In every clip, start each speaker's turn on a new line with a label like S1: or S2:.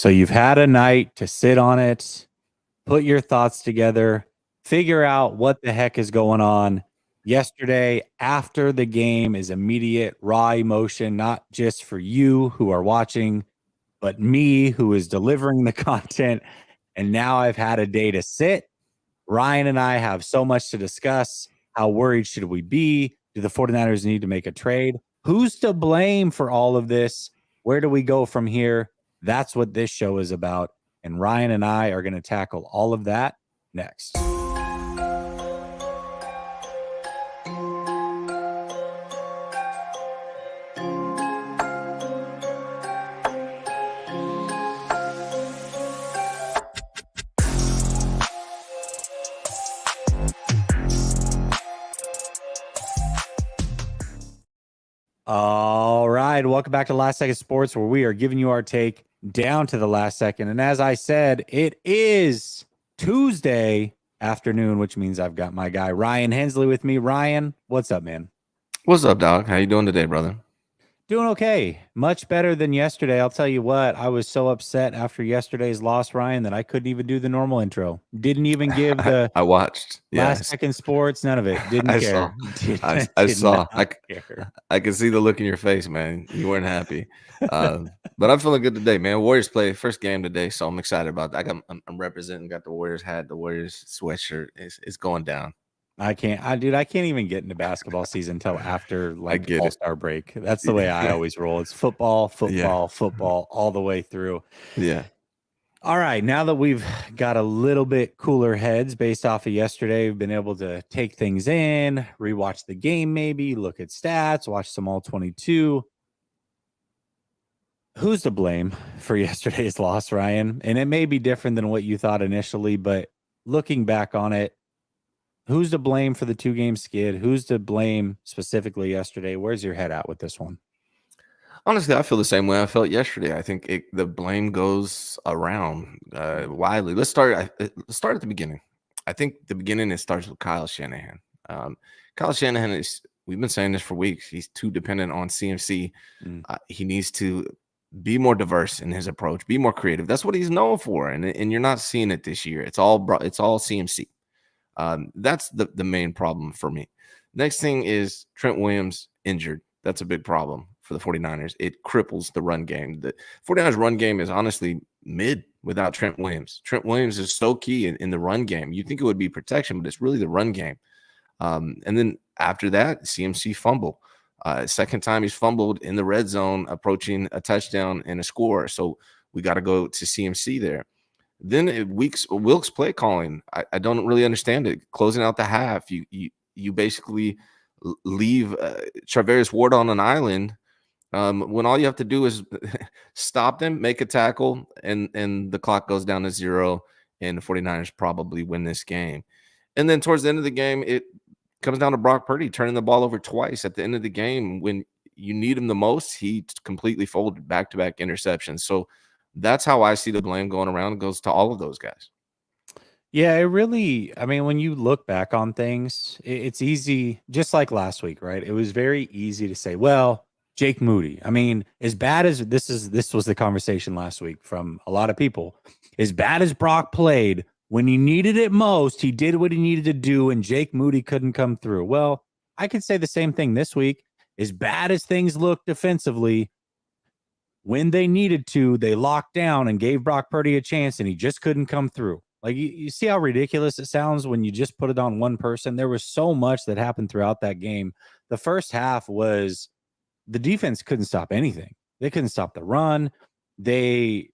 S1: So you've had a night to sit on it, put your thoughts together, figure out what the heck is going on. Yesterday, after the game, is immediate raw emotion, not just for you who are watching, but me who is delivering the content. And now I've had a day to sit. Ryan and I have so much to discuss. How worried should we be? Do the 49ers need to make a trade? Who's to blame for all of this? Where do we go from here? That's what this show is about. And Ryan and I are going to tackle all of that next. All right. Welcome back to Last Second Sports, where we are giving you our take down to the last second. And as I said, it is Tuesday afternoon, which means I've got my guy Ryan Hensley with me. Ryan, what's up, man?
S2: What's up, dog? How you doing today, brother?
S1: Doing okay. Much better than yesterday. I'll tell you what, I was so upset after yesterday's loss, Ryan, that I couldn't even do the normal intro. Didn't even give the
S2: I watched.
S1: last second sports, none of it. Didn't
S2: I
S1: care.
S2: saw. I saw.
S1: Care.
S2: I can see the look in your face, man. You weren't happy, but I'm feeling good today, man. Warriors play first game today, so I'm excited about that. I'm representing. Got the Warriors hat, the Warriors sweatshirt. It's going down.
S1: I can't even get into basketball season until after All-Star break. That's the way I always roll. It's football, all the way through.
S2: Yeah.
S1: All right. Now that we've got a little bit cooler heads based off of yesterday, we've been able to take things in, rewatch the game, maybe look at stats, watch some all 22. Who's to blame for yesterday's loss, Ryan? And it may be different than what you thought initially, but looking back on it, who's to blame for the 2-game skid? Who's to blame specifically yesterday? Where's your head at with this one?
S2: Honestly, I feel the same way I felt yesterday. I think the blame goes around widely. Let's start at the beginning. I think the beginning, it starts with Kyle Shanahan. Kyle Shanahan we've been saying this for weeks. He's too dependent on CMC. He needs to be more diverse in his approach, be more creative. That's what he's known for. And you're not seeing it this year. It's all CMC. That's the main problem for me. Next thing is Trent Williams injured. That's a big problem for the 49ers. It cripples the run game. The 49ers run game is honestly mid without Trent Williams. Trent Williams is so key in the run game. You think it would be protection, but it's really the run game. And then after that, CMC fumble. Second time he's fumbled in the red zone, approaching a touchdown and a score. So we got to go to CMC there. Then Wilkes play calling. I don't really understand it. Closing out the half, you basically leave Charvarius Ward on an island when all you have to do is stop them, make a tackle, and the clock goes down to 0, and the 49ers probably win this game. And then towards the end of the game, it comes down to Brock Purdy turning the ball over twice at the end of the game. When you need him the most, he completely folded back-to-back interceptions. So that's how I see the blame going around. It goes to all of those guys.
S1: Yeah, it really, I mean, when you look back on things, it's easy, just like last week, right? It was very easy to say, well, Jake Moody. I mean, as bad as this was the conversation last week from a lot of people. As bad as Brock played, when he needed it most, he did what he needed to do, and Jake Moody couldn't come through. Well, I could say the same thing this week. As bad as things looked defensively, when they needed to, they locked down and gave Brock Purdy a chance, and he just couldn't come through. Like, you see how ridiculous it sounds when you just put it on one person? There was so much that happened throughout that game. The first half was the defense couldn't stop anything. They couldn't stop the run. They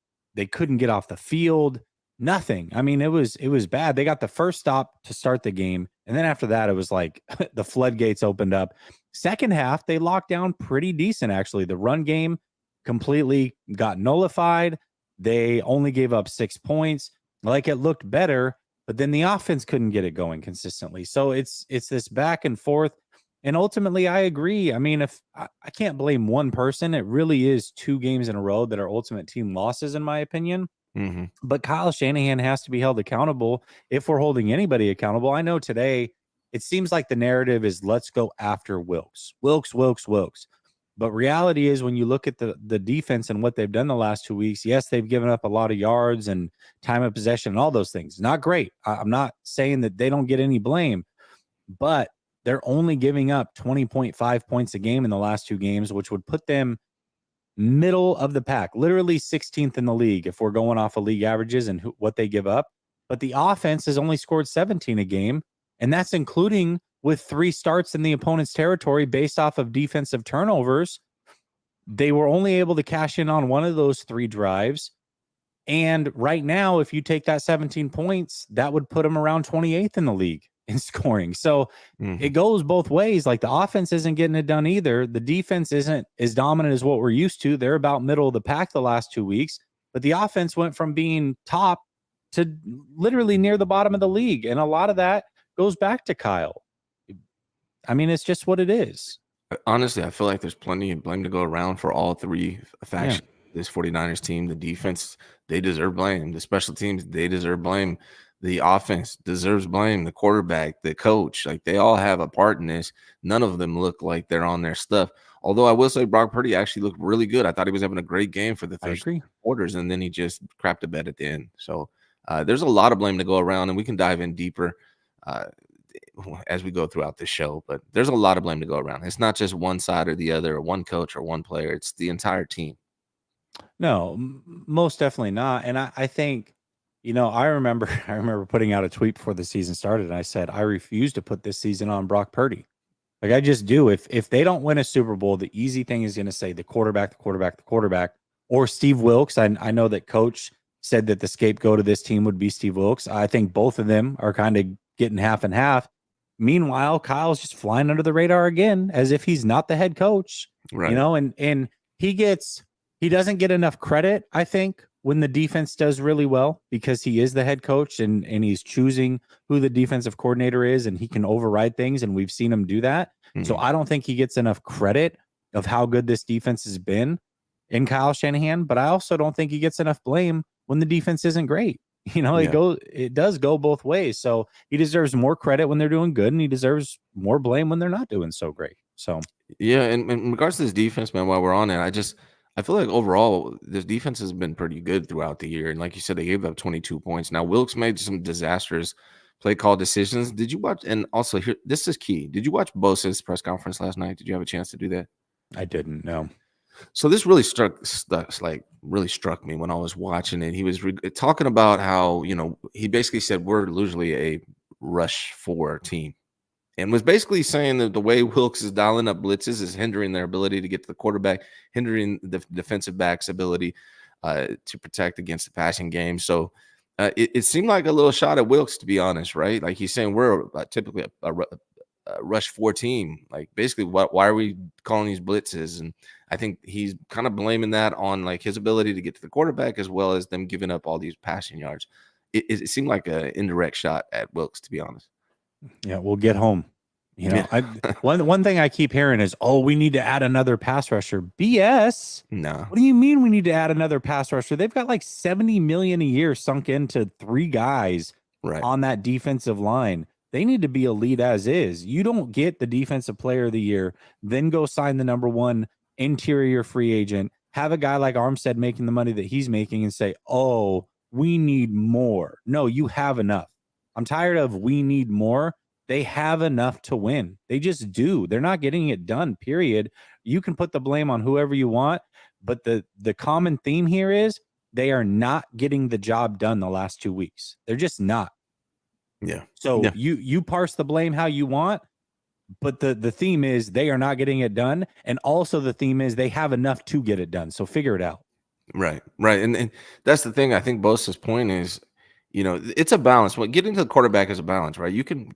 S1: couldn't get off the field. Nothing. I mean, it was bad. They got the first stop to start the game, and then after that, it was like the floodgates opened up. Second half, they locked down pretty decent, actually. The run game completely got nullified. They only gave up 6 points. Like, it looked better, but then the offense couldn't get it going consistently. So it's this back and forth. And ultimately, I agree. I mean, if I can't blame one person, it really is 2 games in a row that are ultimate team losses, in my opinion.
S2: Mm-hmm.
S1: But Kyle Shanahan has to be held accountable if we're holding anybody accountable. I know today it seems like the narrative is let's go after Wilkes. But reality is, when you look at the defense and what they've done the last 2 weeks, yes, they've given up a lot of yards and time of possession and all those things. Not great. I'm not saying that they don't get any blame, but they're only giving up 20.5 points a game in the last 2 games, which would put them middle of the pack, literally 16th in the league if we're going off of league averages and what they give up. But the offense has only scored 17 a game, and that's including with 3 starts in the opponent's territory based off of defensive turnovers. They were only able to cash in on one of those 3 drives. And right now, if you take that 17 points, that would put them around 28th in the league in scoring. So it goes both ways. Like, the offense isn't getting it done either. The defense isn't as dominant as what we're used to. They're about middle of the pack the last 2 weeks, but the offense went from being top to literally near the bottom of the league. And a lot of that goes back to Kyle. I mean, it's just what it is.
S2: Honestly, I feel like there's plenty of blame to go around for all 3 factions. Yeah. This 49ers team, the defense, they deserve blame. The special teams, they deserve blame. The offense deserves blame. The quarterback, the coach, like, they all have a part in this. None of them look like they're on their stuff. Although I will say Brock Purdy actually looked really good. I thought he was having a great game for the first quarters, and then he just crapped a bed at the end. So there's a lot of blame to go around, and we can dive in deeper as we go throughout this show. But there's a lot of blame to go around. It's not just one side or the other, or one coach or one player. It's the entire team.
S1: No, most definitely not. And I think, I remember putting out a tweet before the season started, and I said, I refuse to put this season on Brock Purdy. Like, I just do. If they don't win a Super Bowl, the easy thing is going to say the quarterback, or Steve Wilks. I know that Coach said that the scapegoat of this team would be Steve Wilks. I think both of them are kind of getting half and half. Meanwhile, Kyle's just flying under the radar again, as if he's not the head coach,
S2: right?
S1: And he doesn't get enough credit, I think, when the defense does really well, because he is the head coach and he's choosing who the defensive coordinator is, and he can override things, and we've seen him do that. So I don't think he gets enough credit of how good this defense has been in Kyle Shanahan, but I also don't think he gets enough blame when the defense isn't great. It does go both ways. So he deserves more credit when they're doing good, and he deserves more blame when they're not doing so great. So
S2: yeah, and in regards to this defense, man, while we're on it, I feel like overall this defense has been pretty good throughout the year. And like you said, they gave up 22 points. Now, Wilkes made some disastrous play call decisions. Did you watch? And also, here, this is key. Did you watch Bosa's press conference last night? Did you have a chance to do that?
S1: I didn't know.
S2: So this really struck me when I was watching it. He was talking about how, he basically said we're usually a rush 4 team, and was basically saying that the way Wilkes is dialing up blitzes is hindering their ability to get to the quarterback, hindering the defensive back's ability to protect against the passing game. So it seemed like a little shot at Wilkes, to be honest, right? Like, he's saying we're typically a rush 4 team. Like, basically, why are we calling these blitzes? And I think he's kind of blaming that on, like, his ability to get to the quarterback, as well as them giving up all these passing yards. It seemed like an indirect shot at Wilkes, to be honest.
S1: Yeah, we'll get home. One thing I keep hearing is, we need to add another pass rusher. BS.
S2: No.
S1: What do you mean we need to add another pass rusher? They've got like $70 million a year sunk into 3 guys on that defensive line. They need to be elite as is. You don't get the defensive player of the year, then go sign the number 1 interior free agent, have a guy like Armstead making the money that he's making, and say, we need more. No, you have enough. I'm tired of we need more. They have enough to win. They just do. They're not getting it done, period. You can put the blame on whoever you want, but the common theme here is they are not getting the job done the last 2 weeks. They're just not.
S2: Yeah.
S1: So you parse the blame how you want, but the theme is they are not getting it done. And also the theme is they have enough to get it done. So figure it out.
S2: Right. And that's the thing. I think Bosa's point is, it's a balance. Well, getting to the quarterback is a balance, right? You can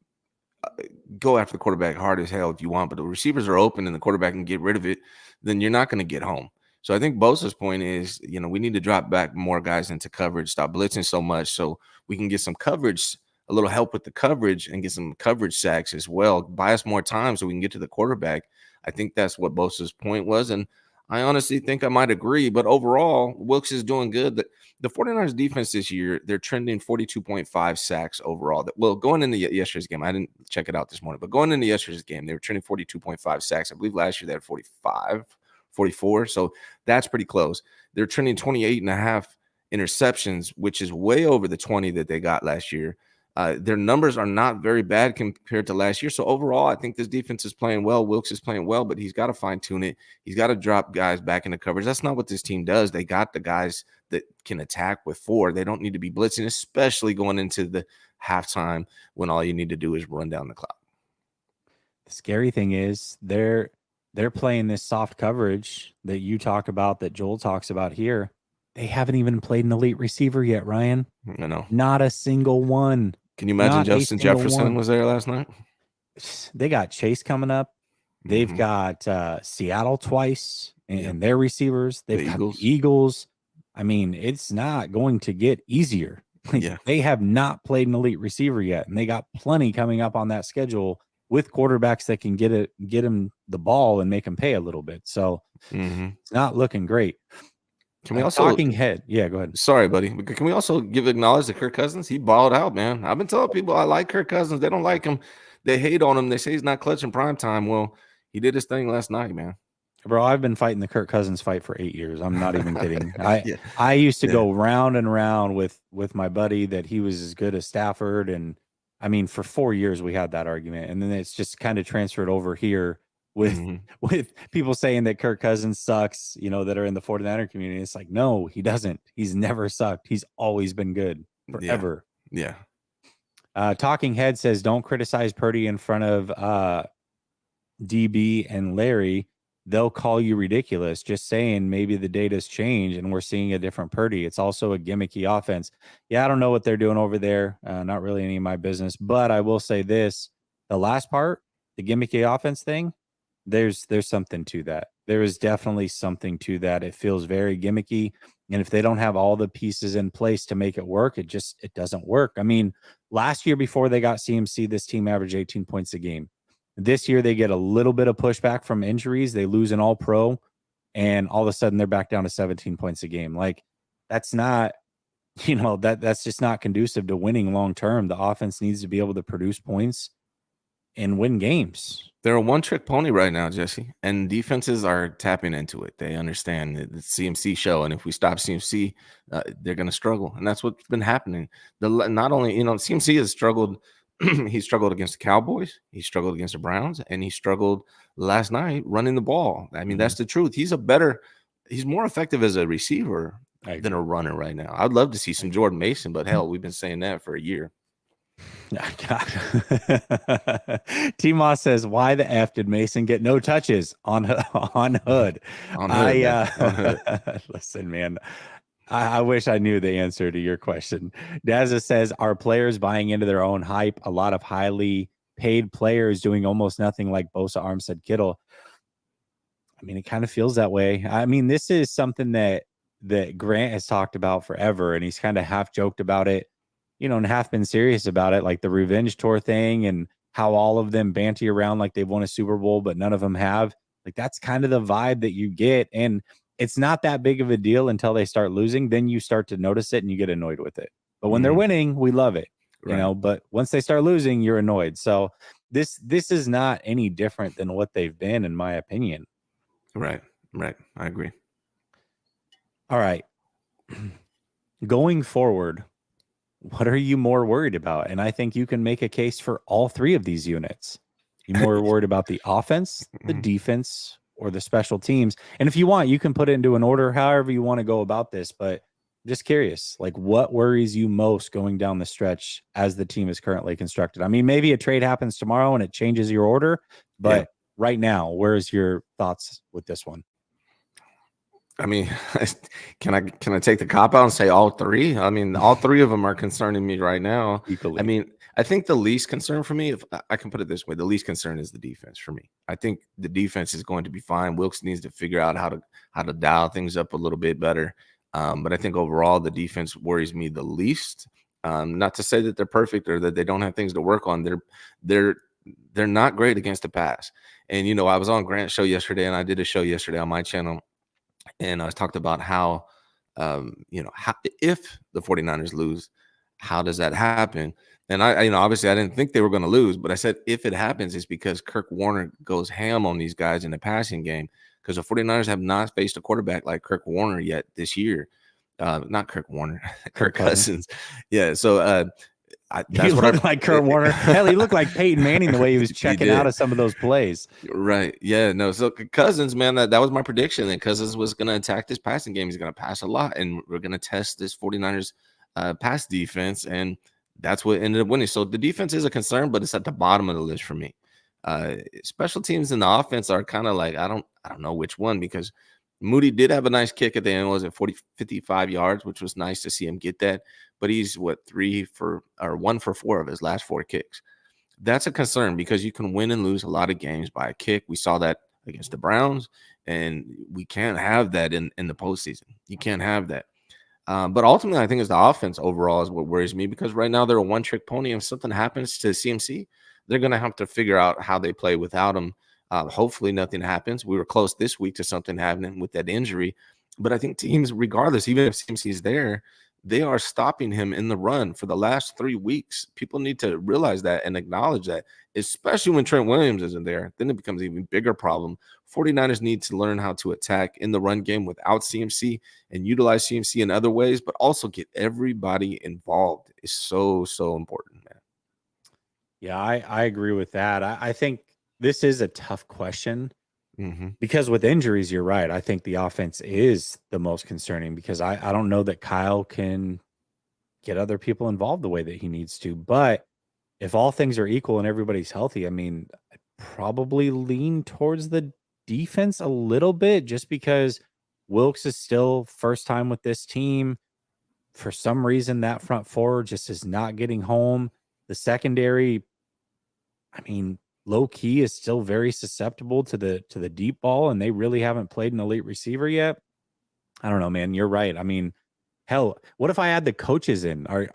S2: go after the quarterback hard as hell if you want, but the receivers are open and the quarterback can get rid of it, then you're not going to get home. So I think Bosa's point is, we need to drop back more guys into coverage, stop blitzing so much, so we can get some coverage, a little help with the coverage, and get some coverage sacks as well. Buy us more time so we can get to the quarterback. I think that's what Bosa's point was, and I honestly think I might agree. But overall, Wilkes is doing good. The 49ers defense this year, they're trending 42.5 sacks overall. Well, going into yesterday's game, I didn't check it out this morning, but going into yesterday's game, they were trending 42.5 sacks. I believe last year they had 45 44. So that's pretty close. They're trending 28.5 interceptions, which is way over the 20 that they got last year. Their numbers are not very bad compared to last year. So overall, I think this defense is playing well. Wilkes is playing well, but he's got to fine tune it. He's got to drop guys back into coverage. That's not what this team does. They got the guys that can attack with 4. They don't need to be blitzing, especially going into the halftime when all you need to do is run down the clock.
S1: The scary thing is they're playing this soft coverage that you talk about, that Joel talks about here. They haven't even played an elite receiver yet, Ryan.
S2: I know.
S1: Not a single one.
S2: Can you imagine
S1: Not
S2: Justin Jefferson was there last night?
S1: They got Chase coming up. They've got Seattle twice and their receivers. They've got the Eagles. I mean, it's not going to get easier. They have not played an elite receiver yet, and they got plenty coming up on that schedule with quarterbacks that can get him the ball and make him pay a little bit. So it's not looking great.
S2: Can we also
S1: talking head? Yeah, go ahead.
S2: Sorry, buddy. But can we also acknowledge that Kirk Cousins? He balled out, man. I've been telling people I like Kirk Cousins. They don't like him. They hate on him. They say he's not clutch in prime time. Well, he did his thing last night, man.
S1: Bro, I've been fighting the Kirk Cousins fight for 8 years. I'm not even kidding. I used to go round and round with my buddy that he was as good as Stafford, and I mean, for 4 years we had that argument, and then it's just kind of transferred over here with people saying that Kirk Cousins sucks, that are in the 49er community. It's like, no, he doesn't. He's never sucked. He's always been good forever.
S2: Yeah.
S1: Talking Head says, don't criticize Purdy in front of DB and Larry. They'll call you ridiculous. Just saying, maybe the data's changed and we're seeing a different Purdy. It's also a gimmicky offense. Yeah, I don't know what they're doing over there. Not really any of my business. But I will say this: the last part, the gimmicky offense thing, there's something to that. There is definitely something to that. It feels very gimmicky. And if they don't have all the pieces in place to make it work, it doesn't work. I mean, last year before they got CMC, this team averaged 18 points a game. This year, they get a little bit of pushback from injuries. They lose an all-pro, and all of a sudden, they're back down to 17 points a game. Like, that's not, that's just not conducive to winning long-term. The offense needs to be able to produce points and win games.
S2: They're a one-trick pony right now, Jesse, and defenses are tapping into it. They understand the CMC show, and if we stop CMC, they're going to struggle, and that's what's been happening. Not only, CMC has struggled. He struggled against the Cowboys. He struggled against the Browns, and he struggled last night running the ball. I mean, that's the truth. He's more effective as a receiver than a runner right now. I'd love to see some Jordan Mason, but hell, we've been saying that for a year.
S1: T-Moss says, why the F did Mason get no touches on Hood? Listen, man. I wish I knew the answer to your question. Dazza says, are players buying into their own hype? A lot of highly paid players doing almost nothing, like Bosa, Armstead, Kittle. I mean, it kind of feels that way. I mean, this is something that Grant has talked about forever, and he's kind of half joked about it, and half been serious about it, like the revenge tour thing and how all of them banty around like they've won a Super Bowl, but none of them have. Like, that's kind of the vibe that you get. And it's not that big of a deal until they start losing. Then you start to notice it and you get annoyed with it. But when they're winning, we love it, but once they start losing, you're annoyed. So this is not any different than what they've been, in my opinion.
S2: Right. I agree.
S1: All right. Going forward, what are you more worried about? And I think you can make a case for all three of these units. You more worried about the offense, the defense, or the special teams? And if you want, you can put it into an order, however you want to go about this. But I'm just curious, like, what worries you most going down the stretch as the team is currently constructed? I mean, maybe a trade happens tomorrow and it changes your order, but right now, where's your thoughts with this one?
S2: I mean, can I take the cop out and say all three? I mean, all three of them are concerning me right now.
S1: Equally.
S2: I mean, I think the least concern for me, if I can put it this way, the least concern is the defense for me. I think the defense is going to be fine. Wilkes needs to figure out how to dial things up a little bit better. But I think overall the defense worries me the least. Not to say that they're perfect or that they don't have things to work on. They're not great against the pass. And I was on Grant's show yesterday, and I did a show yesterday on my channel. And I was talked about how, how, if the 49ers lose, how does that happen? And I obviously I didn't think they were going to lose, but I said, if it happens, it's because Kirk Warner goes ham on these guys in the passing game. because the 49ers have not faced a quarterback like Kirk Warner yet this year. Not Kirk Warner,
S1: Kirk
S2: Kirk
S1: Cousins.
S2: Cousins. Yeah. So
S1: He
S2: that's what
S1: looked like Kurt Warner. Hell, he looked like Peyton Manning the way he was
S2: he
S1: checking out
S2: did.
S1: of some of those plays.
S2: Right. Yeah. No. So Cousins, man, that was my prediction. That Cousins was going to attack this passing game. He's going to pass a lot, and we're going to test this 49ers pass defense, and that's what ended up winning. So the defense is a concern, but it's at the bottom of the list for me. Special teams and the offense are kind of like I don't know which one, because Moody did have a nice kick at the end. Was it 55 yards, which was nice to see him get that. But he's 1 for 4 of his last 4 kicks. That's a concern because you can win and lose a lot of games by a kick. We saw that against the Browns, and we can't have that in the postseason. You can't have that. But ultimately, I think it's the offense overall is what worries me, because right now they're a one-trick pony. If something happens to CMC, they're going to have to figure out how they play without him. Hopefully nothing happens. We were close this week to something happening with that injury. But I think teams, regardless, even if CMC is there, they are stopping him in the run for the last 3 weeks. People need to realize that and acknowledge that, especially when Trent Williams isn't there. Then it becomes an even bigger problem. 49ers need to learn how to attack in the run game without CMC and utilize CMC in other ways, but also get everybody involved. It's so, so important, man.
S1: Yeah, I agree with that. I think this is a tough question because with injuries, you're right. I think the offense is the most concerning because I don't know that Kyle can get other people involved the way that he needs to. But if all things are equal and everybody's healthy, I mean, I'd probably lean towards the defense a little bit just because Wilkes is still first time with this team. For some reason, that front four just is not getting home. The secondary, I mean, low key is still very susceptible to the deep ball, and they really haven't played an elite receiver yet. I don't know, man. You're right. I mean, hell, what if I add the coaches in? Are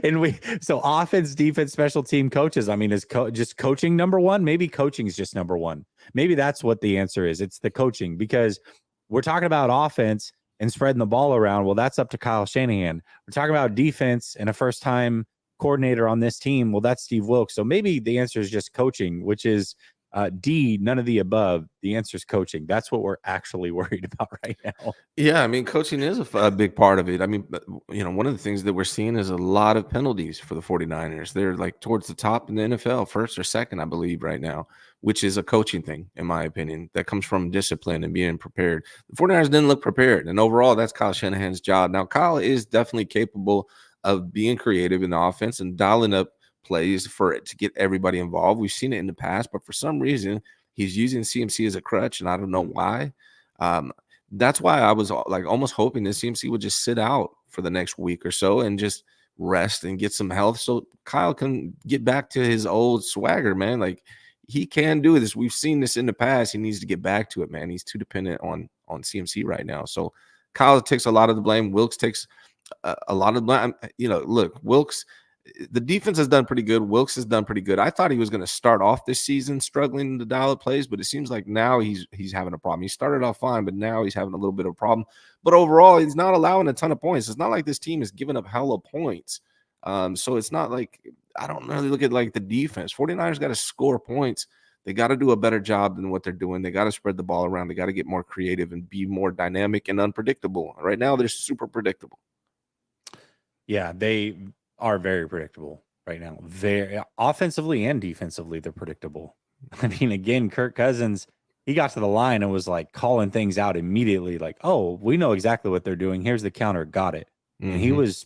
S1: and we so offense, defense, special team coaches? I mean, is just coaching number one? Maybe coaching is just number one. Maybe that's what the answer is. It's the coaching, because we're talking about offense and spreading the ball around. Well, that's up to Kyle Shanahan. We're talking about defense and a first time coordinator on this team. Well, that's Steve Wilkes. So maybe the answer is just coaching, which is D, none of the above. The answer is coaching. That's what we're actually worried about right now.
S2: Yeah, I mean, coaching is a big part of it. I mean, one of the things that we're seeing is a lot of penalties for the 49ers. They're like towards the top in the NFL, first or second, I believe, right now, which is a coaching thing, in my opinion, that comes from discipline and being prepared. The 49ers didn't look prepared, and overall, that's Kyle Shanahan's job. Now, Kyle is definitely capable of being creative in the offense and dialing up plays for it to get everybody involved. We've seen it in the past, but for some reason, he's using CMC as a crutch, and I don't know why. That's why I was like almost hoping that CMC would just sit out for the next week or so and just rest and get some health so Kyle can get back to his old swagger, man. Like, he can do this. We've seen this in the past. He needs to get back to it, man. He's too dependent on CMC right now. So Kyle takes a lot of the blame. Wilkes takes a lot of blame. Look, Wilkes, the defense has done pretty good. Wilkes has done pretty good. I thought he was going to start off this season struggling to dial up plays, but it seems like now he's having a problem. He started off fine, but now he's having a little bit of a problem. But overall, he's not allowing a ton of points. It's not like this team is giving up hella points. So it's not like, I don't really look at like the defense. 49ers got to score points. They got to do a better job than what they're doing. They got to spread the ball around. They got to get more creative and be more dynamic and unpredictable. Right now, they're super predictable.
S1: Yeah, they are very predictable right now. Very offensively and defensively, they're predictable. I mean, again, Kirk Cousins, he got to the line and was like calling things out immediately, like, "Oh, we know exactly what they're doing. Here's the counter. Got it." And he was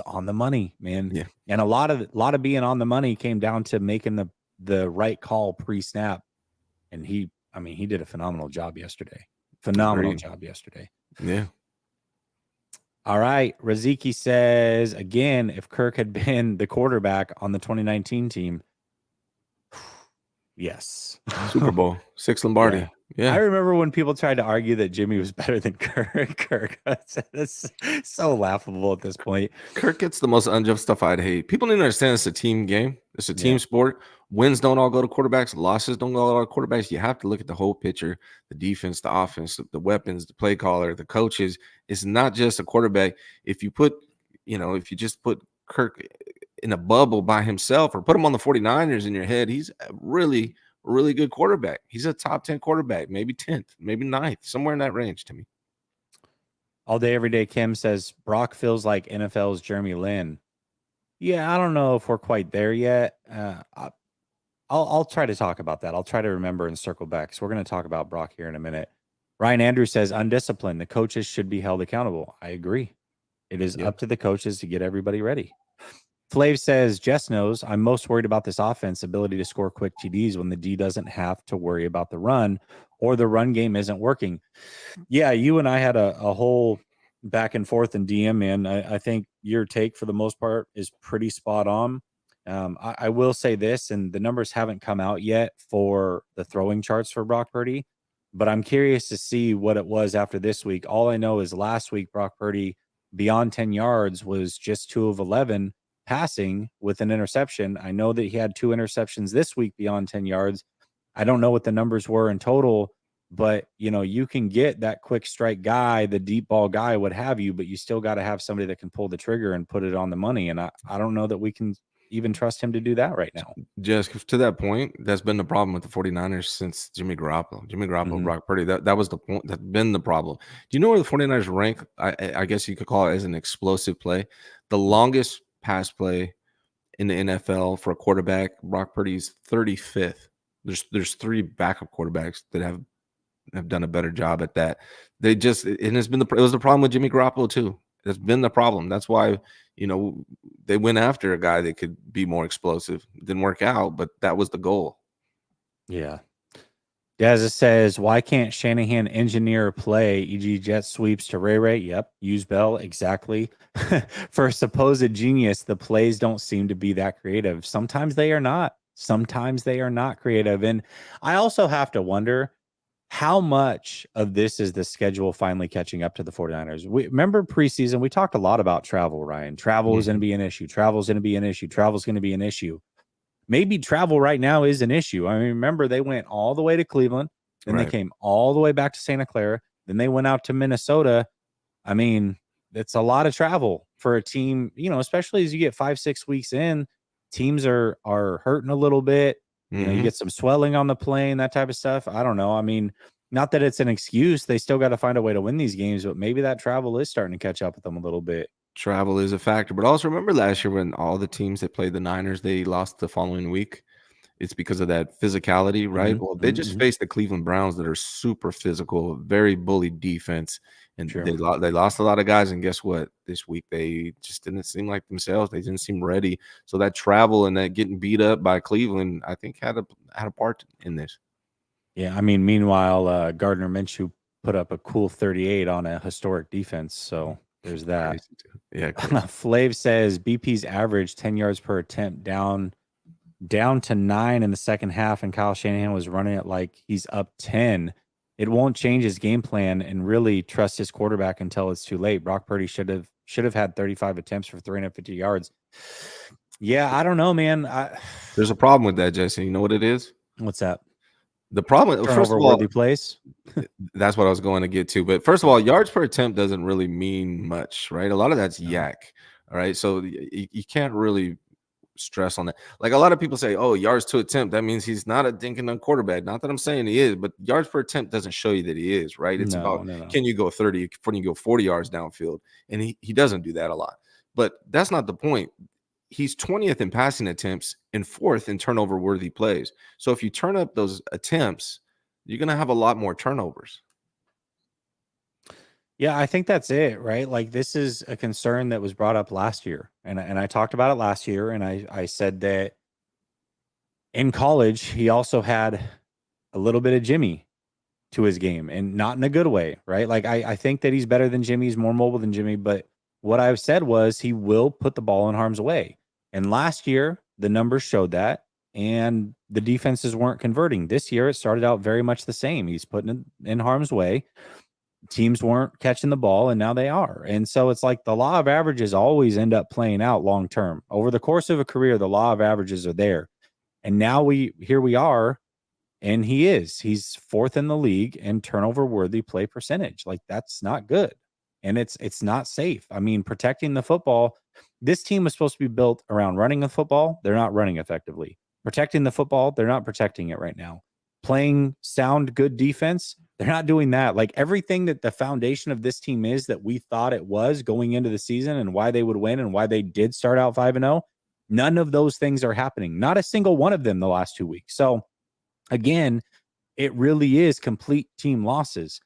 S1: on the money, man.
S2: Yeah.
S1: And a lot of being on the money came down to making the right call pre-snap. And he did a phenomenal job yesterday. Job yesterday.
S2: Yeah.
S1: All right. Raziki says, again, if Kirk had been the quarterback on the 2019 team, yes.
S2: Super Bowl, 6 Lombardi. Yeah.
S1: I remember when people tried to argue that Jimmy was better than Kirk. That's so laughable at this point.
S2: Kirk gets the most unjustified hate. People need to understand it's a team game. It's a team sport. Wins don't all go to quarterbacks. Losses don't go to quarterbacks. You have to look at the whole picture, the defense, the offense, the weapons, the play caller, the coaches. It's not just a quarterback. If you just put Kirk in a bubble by himself or put him on the 49ers in your head, he's really really good quarterback. He's a top 10 quarterback, maybe 10th, maybe 9th, somewhere in that range to me.
S1: All day, every day. Kim says Brock feels like NFL's Jeremy Lin. Yeah, I don't know if we're quite there yet. I'll try to talk about that. I'll try to remember and circle back. So we're going to talk about Brock here in a minute. Ryan Andrews says undisciplined. The coaches should be held accountable. I agree. It is up to the coaches to get everybody ready. Flav says Jess knows I'm most worried about this offense ability to score quick TDs when the D doesn't have to worry about the run or the run game isn't working. Yeah, you and I had a whole back and forth in DM, man. I think your take for the most part is pretty spot on. I will say this, and the numbers haven't come out yet for the throwing charts for Brock Purdy, but I'm curious to see what it was after this week. All I know is last week, Brock Purdy beyond 10 yards was just 2 of 11 passing with an interception. I know that he had 2 interceptions this week beyond 10 yards. I don't know what the numbers were in total, but you can get that quick strike guy, the deep ball guy, what have you, but you still got to have somebody that can pull the trigger and put it on the money. And I don't know that we can even trust him to do that right now.
S2: Just to that point, that's been the problem with the 49ers since Jimmy Garoppolo, Brock Purdy. That was the point. That's been the problem. Do you know where the 49ers rank? I guess you could call it as an explosive play. The longest pass play in the NFL for a quarterback, Brock Purdy's 35th. There's 3 backup quarterbacks that have done a better job at that. It was the problem with Jimmy Garoppolo too. That's been the problem. That's why, they went after a guy that could be more explosive. Didn't work out, but that was the goal.
S1: Yeah. Dazza says, why can't Shanahan engineer a play, e.g. jet sweeps to Ray Ray? Yep. Use Bell. Exactly. For a supposed genius, the plays don't seem to be that creative. Sometimes they are not. Sometimes they are not creative. And I also have to wonder, how much of this is the schedule finally catching up to the 49ers? We remember preseason, we talked a lot about travel, Ryan. Travel is going to be an issue. Travel is going to be an issue. Travel is going to be an issue. Maybe travel right now is an issue. I mean, remember, they went all the way to Cleveland, then they came all the way back to Santa Clara, then they went out to Minnesota. I mean, it's a lot of travel for a team, especially as you get 5-6 weeks in, teams are hurting a little bit. You get some swelling on the plane, that type of stuff. I don't know. I mean, not that it's an excuse. They still got to find a way to win these games, but maybe that travel is starting to catch up with them a little bit.
S2: Travel is a factor, but also remember last year when all the teams that played the Niners, they lost the following week. It's because of that physicality, right? Well, they just faced the Cleveland Browns that are super physical, very bully defense, and they lost a lot of guys. And guess what? This week they just didn't seem like themselves. They didn't seem ready. So that travel and that getting beat up by Cleveland, I think had a part in this.
S1: Yeah, I mean, meanwhile, Gardner Minshew put up a cool 38 on a historic defense. So there's that.
S2: Yeah.
S1: Flav says BP's average 10 yards per attempt down to 9 in the second half, and Kyle Shanahan was running it like he's up 10. It won't change his game plan and really trust his quarterback until it's too late. Brock Purdy should have had 35 attempts for 350 yards. Yeah, I don't know, man.
S2: There's a problem with that, Jesse. You know what it is?
S1: What's that?
S2: The problem, first of all,
S1: worthy plays.
S2: That's what I was going to get to. But first of all, yards per attempt doesn't really mean much, right? A lot of that's yak. All right. So you can't really stress on that. Like a lot of people say, oh, yards to attempt, that means he's not a dinking on quarterback. Not that I'm saying he is, but yards per attempt doesn't show you that he is, right? It's about can you go 30, can you go 40 yards downfield? And he doesn't do that a lot. But that's not the point. He's 20th in passing attempts and 4th in turnover worthy plays. So if you turn up those attempts, you're going to have a lot more turnovers.
S1: Yeah, I think that's it, right? Like this is a concern that was brought up last year. And I talked about it last year. And I said that in college, he also had a little bit of Jimmy to his game, and not in a good way, right? Like I think that he's better than Jimmy. He's more mobile than Jimmy, but what I've said was he will put the ball in harm's way. And last year, the numbers showed that, and the defenses weren't converting. This year, it started out very much the same. He's putting it in harm's way. Teams weren't catching the ball, and now they are. And so it's like the law of averages always end up playing out long term. Over the course of a career, the law of averages are there. And now here we are, and he's 4th in the league in turnover worthy play percentage. Like that's not good. And it's not safe. I mean, protecting the football, this team was supposed to be built around running the football. They're not running effectively. Protecting the football, they're not protecting it right now. Playing sound, good defense, they're not doing that. Like everything that the foundation of this team is that we thought it was going into the season and why they would win and why they did start out 5-0, none of those things are happening. Not a single one of them the last 2 weeks. So again, it really is complete team losses.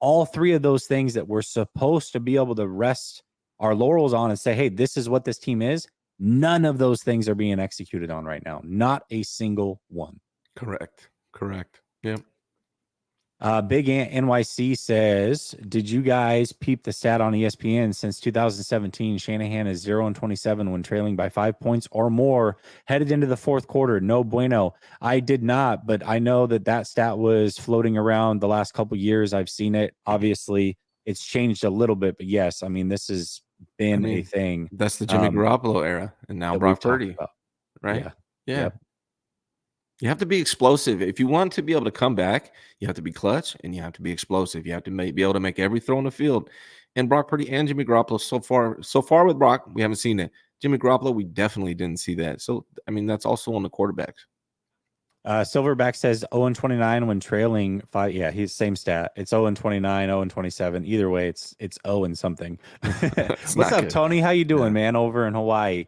S1: All three of those things that we're supposed to be able to rest our laurels on and say, hey, this is what this team is. None of those things are being executed on right now. Not a single one.
S2: Correct. Yep.
S1: Big Ant NYC says, did you guys peep the stat on ESPN? Since 2017, Shanahan is 0-27 when trailing by 5 points or more headed into the fourth quarter. No bueno. I did not, but I know that stat was floating around the last couple years. I've seen it. Obviously, it's changed a little bit, but yes, I mean, this has been a thing.
S2: That's the Jimmy Garoppolo era, and now Brock Purdy, right? Yeah.
S1: Yep.
S2: You have to be explosive. If you want to be able to come back, you have to be clutch and you have to be explosive. You have to be able to make every throw on the field. And Brock Purdy and Jimmy Garoppolo, so far with Brock, we haven't seen it. Jimmy Garoppolo, we definitely didn't see that. So, I mean, that's also on the quarterbacks.
S1: Silverback says 0-29 when trailing 5. Yeah, he's same stat. It's 0-29, 0-27. Either way, it's 0 and something. What's up, good. Tony? How you doing, man? Over in Hawaii.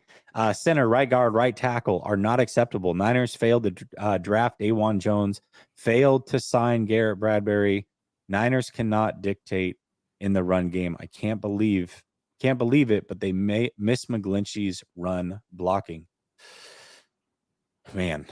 S1: Center, right guard, right tackle are not acceptable. Niners failed to draft Awan Jones, failed to sign Garrett Bradbury. Niners cannot dictate in the run game. I can't believe it, but they may miss McGlinchey's run blocking. Man,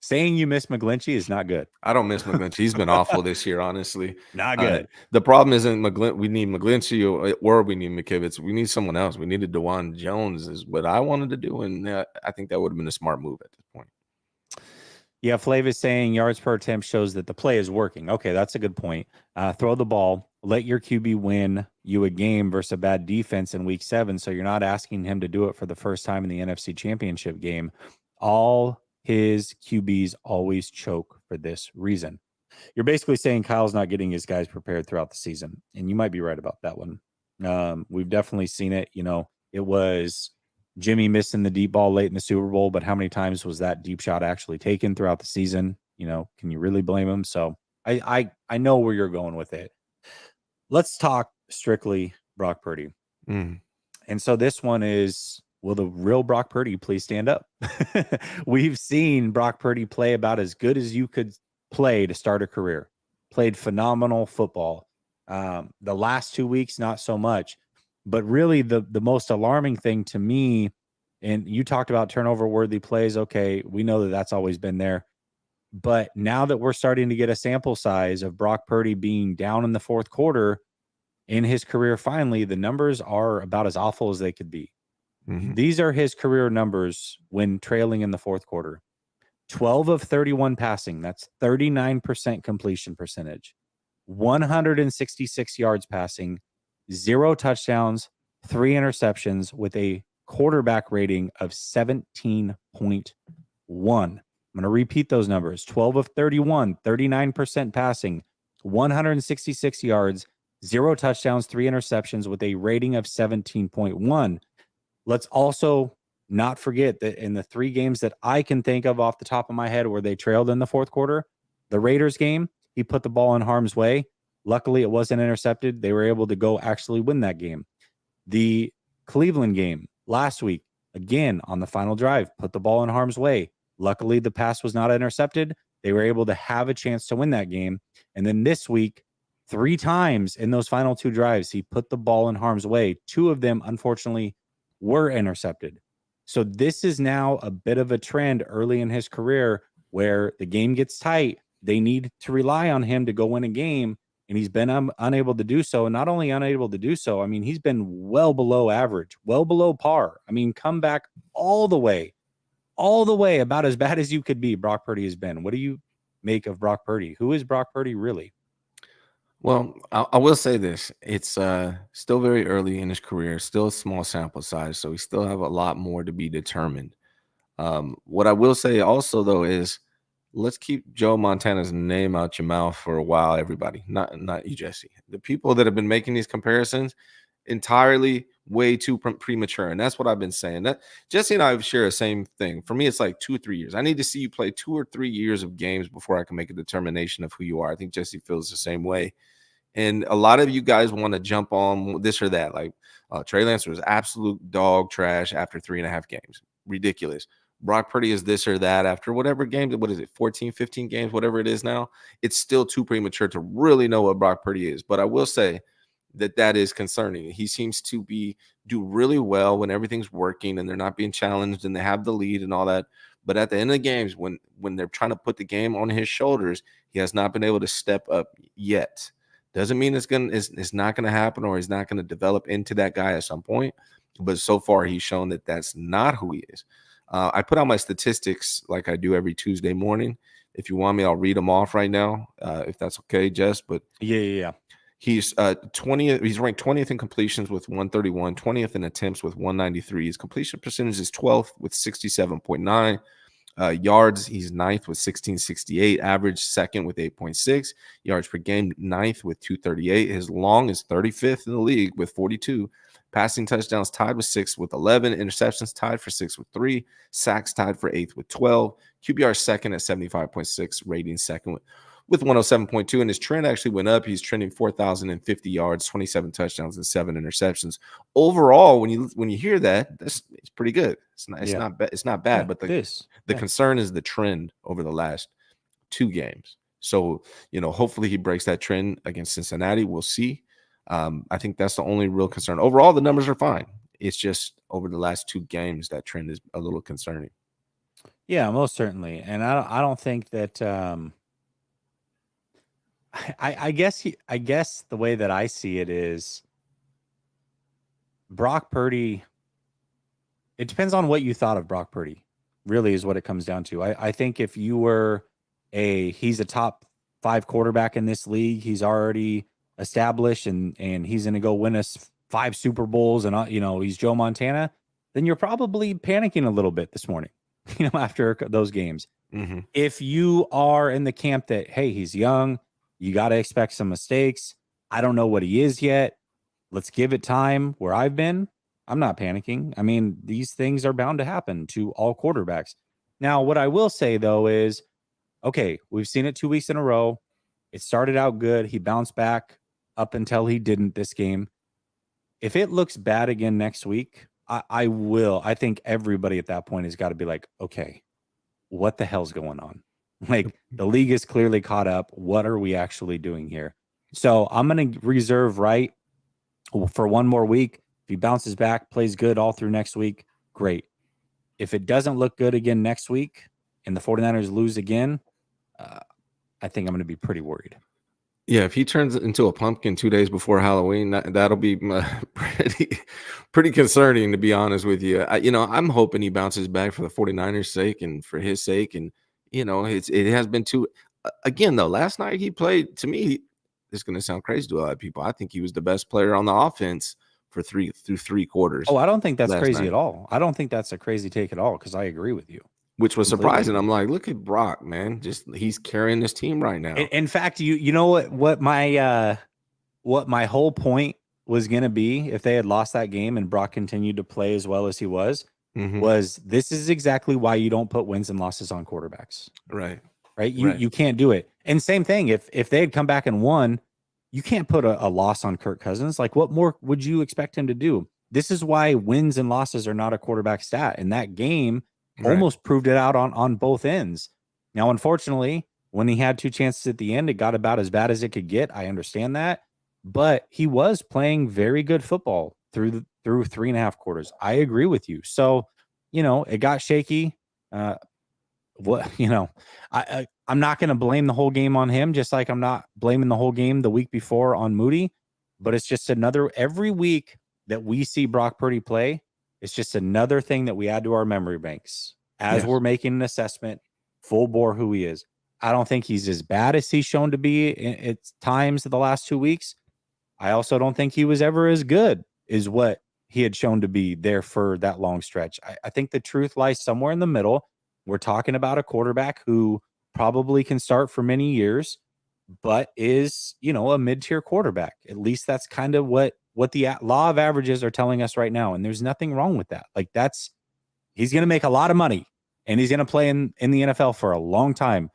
S1: saying you miss McGlinchey is not good.
S2: I don't miss McGlinchey. He's been awful this year, honestly.
S1: Not good.
S2: The problem isn't we need McGlinchey or we need McKivitz. We need someone else. We needed DeJuan Jones is what I wanted to do, and I think that would have been a smart move at this point.
S1: Yeah, Flav is saying yards per attempt shows that the play is working. Okay, that's a good point. Throw the ball. Let your QB win you a game versus a bad defense in week 7, so you're not asking him to do it for the first time in the NFC Championship game. All his QBs always choke for this reason. You're basically saying Kyle's not getting his guys prepared throughout the season, and you might be right about that one. We've definitely seen it. You know, it was Jimmy missing the deep ball late in the Super Bowl, but how many times was that deep shot actually taken throughout the season? You know, can you really blame him? So I know where you're going with it. Let's talk strictly Brock Purdy. And so this one is, will the real Brock Purdy please stand up? We've seen Brock Purdy play about as good as you could play to start a career. Played phenomenal football. The last 2 weeks, not so much. But really the most alarming thing to me, and you talked about turnover-worthy plays. Okay, we know that that's always been there. But now that we're starting to get a sample size of Brock Purdy being down in the fourth quarter in his career, finally, the numbers are about as awful as they could be. These are his career numbers when trailing in the fourth quarter. 12 of 31 passing. That's 39% completion percentage. 166 yards passing, 0 touchdowns, 3 interceptions with a quarterback rating of 17.1. I'm going to repeat those numbers. 12 of 31, 39% passing, 166 yards, 0 touchdowns, 3 interceptions with a rating of 17.1. Let's also not forget that in the 3 games that I can think of off the top of my head where they trailed in the fourth quarter, the Raiders game, he put the ball in harm's way. Luckily, it wasn't intercepted. They were able to go actually win that game. The Cleveland game last week, again, on the final drive, put the ball in harm's way. Luckily, the pass was not intercepted. They were able to have a chance to win that game. And then this week, 3 times in those final 2 drives, he put the ball in harm's way. 2 of them, unfortunately, were intercepted. So this is now a bit of a trend early in his career where the game gets tight. They need to rely on him to go win a game, and he's been unable to do so. And not only unable to do so, I mean, he's been well below average, well below par. I mean, come back all the way, about as bad as you could be, Brock Purdy has been. What do you make of Brock Purdy? Who is Brock Purdy really?
S2: Well, I will say this. It's still very early in his career, still a small sample size, so we still have a lot more to be determined. What I will say also, though, is let's keep Joe Montana's name out your mouth for a while, everybody. Not you, Jesse. The people that have been making these comparisons, entirely way too premature. And that's what I've been saying. That Jesse and I share the same thing. For me, it's like 2 or 3 years. I need to see you play 2 or 3 years of games before I can make a determination of who you are. I think Jesse feels the same way. And a lot of you guys want to jump on this or that. Like Trey Lance was absolute dog trash after 3.5 games. Ridiculous. Brock Purdy is this or that after whatever games. What is it, 14, 15 games, whatever it is now? It's still too premature to really know what Brock Purdy is. But I will say that is concerning. He seems to do really well when everything's working and they're not being challenged and they have the lead and all that. But at the end of the games, when they're trying to put the game on his shoulders, he has not been able to step up yet. Doesn't mean it's not gonna happen or he's not gonna develop into that guy at some point. But so far, he's shown that that's not who he is. I put out my statistics like I do every Tuesday morning. If you want me, I'll read them off right now, if that's okay, Jess. But
S1: Yeah.
S2: he's 20th. He's ranked 20th in completions with 131, 20th in attempts with 193. His completion percentage is 12th with 67.9. Yards, he's ninth with 1668. Average, second with 8.6. Yards per game, ninth with 238. His long is 35th in the league with 42. Passing touchdowns tied with 6 with 11. Interceptions tied for 6 with 3. Sacks tied for 8th with 12. QBR second at 75.6. Rating second with 107.2. And his trend actually went up. He's trending 4,050 yards, 27 touchdowns, and 7 interceptions. Overall, when you hear that, it's pretty good. It's not bad.
S1: Yeah,
S2: But
S1: the
S2: concern is the trend over the last 2 games. So, hopefully he breaks that trend against Cincinnati. We'll see. I think that's the only real concern. Overall, the numbers are fine. It's just over the last 2 games that trend is a little concerning.
S1: Yeah, most certainly. And I don't think that I guess the way that I see it is Brock Purdy. It depends on what you thought of Brock Purdy, really, is what it comes down to. I think if you were he's a top 5 quarterback in this league, he's already established and he's going to go win us 5 Super Bowls and he's Joe Montana, then you're probably panicking a little bit this morning, after those games.
S2: Mm-hmm.
S1: If you are in the camp that, hey, he's young, you got to expect some mistakes. I don't know what he is yet. Let's give it time. Where I've been, I'm not panicking. I mean, these things are bound to happen to all quarterbacks. Now, what I will say, though, is, okay, we've seen it 2 weeks in a row. It started out good. He bounced back up until he didn't this game. If it looks bad again next week, I will. I think everybody at that point has got to be like, okay, what the hell's going on? Like, the league is clearly caught up. What are we actually doing here? So I'm going to reserve right for 1 more week. If he bounces back, plays good all through next week, great. If it doesn't look good again next week and the 49ers lose again, I think I'm going to be pretty worried.
S2: Yeah, if he turns into a pumpkin 2 days before Halloween, that'll be pretty concerning, to be honest with you. I'm hoping he bounces back for the 49ers' sake and for his sake. And, it has been again, though, last night he played, to me, this is going to sound crazy to a lot of people. I think he was the best player on the offense through 3 quarters.
S1: Oh, I don't think that's crazy
S2: night.
S1: at all. I don't think that's a crazy take at all, because I agree with you.
S2: Which was surprising. I'm like, look at Brock, man. He's carrying this team right now.
S1: In fact, you know what my whole point was going to be if they had lost that game and Brock continued to play as well as he was this is exactly why you don't put wins and losses on quarterbacks.
S2: Right.
S1: You can't do it. And same thing, if they had come back and won, you can't put a loss on Kirk Cousins. Like, what more would you expect him to do? This is why wins and losses are not a quarterback stat. And that game almost proved it out on both ends. Now, unfortunately, when he had 2 chances at the end, it got about as bad as it could get. I understand that. But he was playing very good football through 3.5 quarters. I agree with you. So, it got shaky. I'm not going to blame the whole game on him, just like I'm not blaming the whole game the week before on Moody. But it's just every week that we see Brock Purdy play, it's just another thing that we add to our memory banks as we're making an assessment, full bore who he is. I don't think he's as bad as he's shown to be at times the last 2 weeks. I also don't think he was ever as good as what he had shown to be there for that long stretch. I think the truth lies somewhere in the middle. We're talking about a quarterback who probably can start for many years, but is, a mid-tier quarterback. At least that's kind of what what the law of averages are telling us right now. And there's nothing wrong with that. Like he's going to make a lot of money and he's going to play in the NFL for a long time,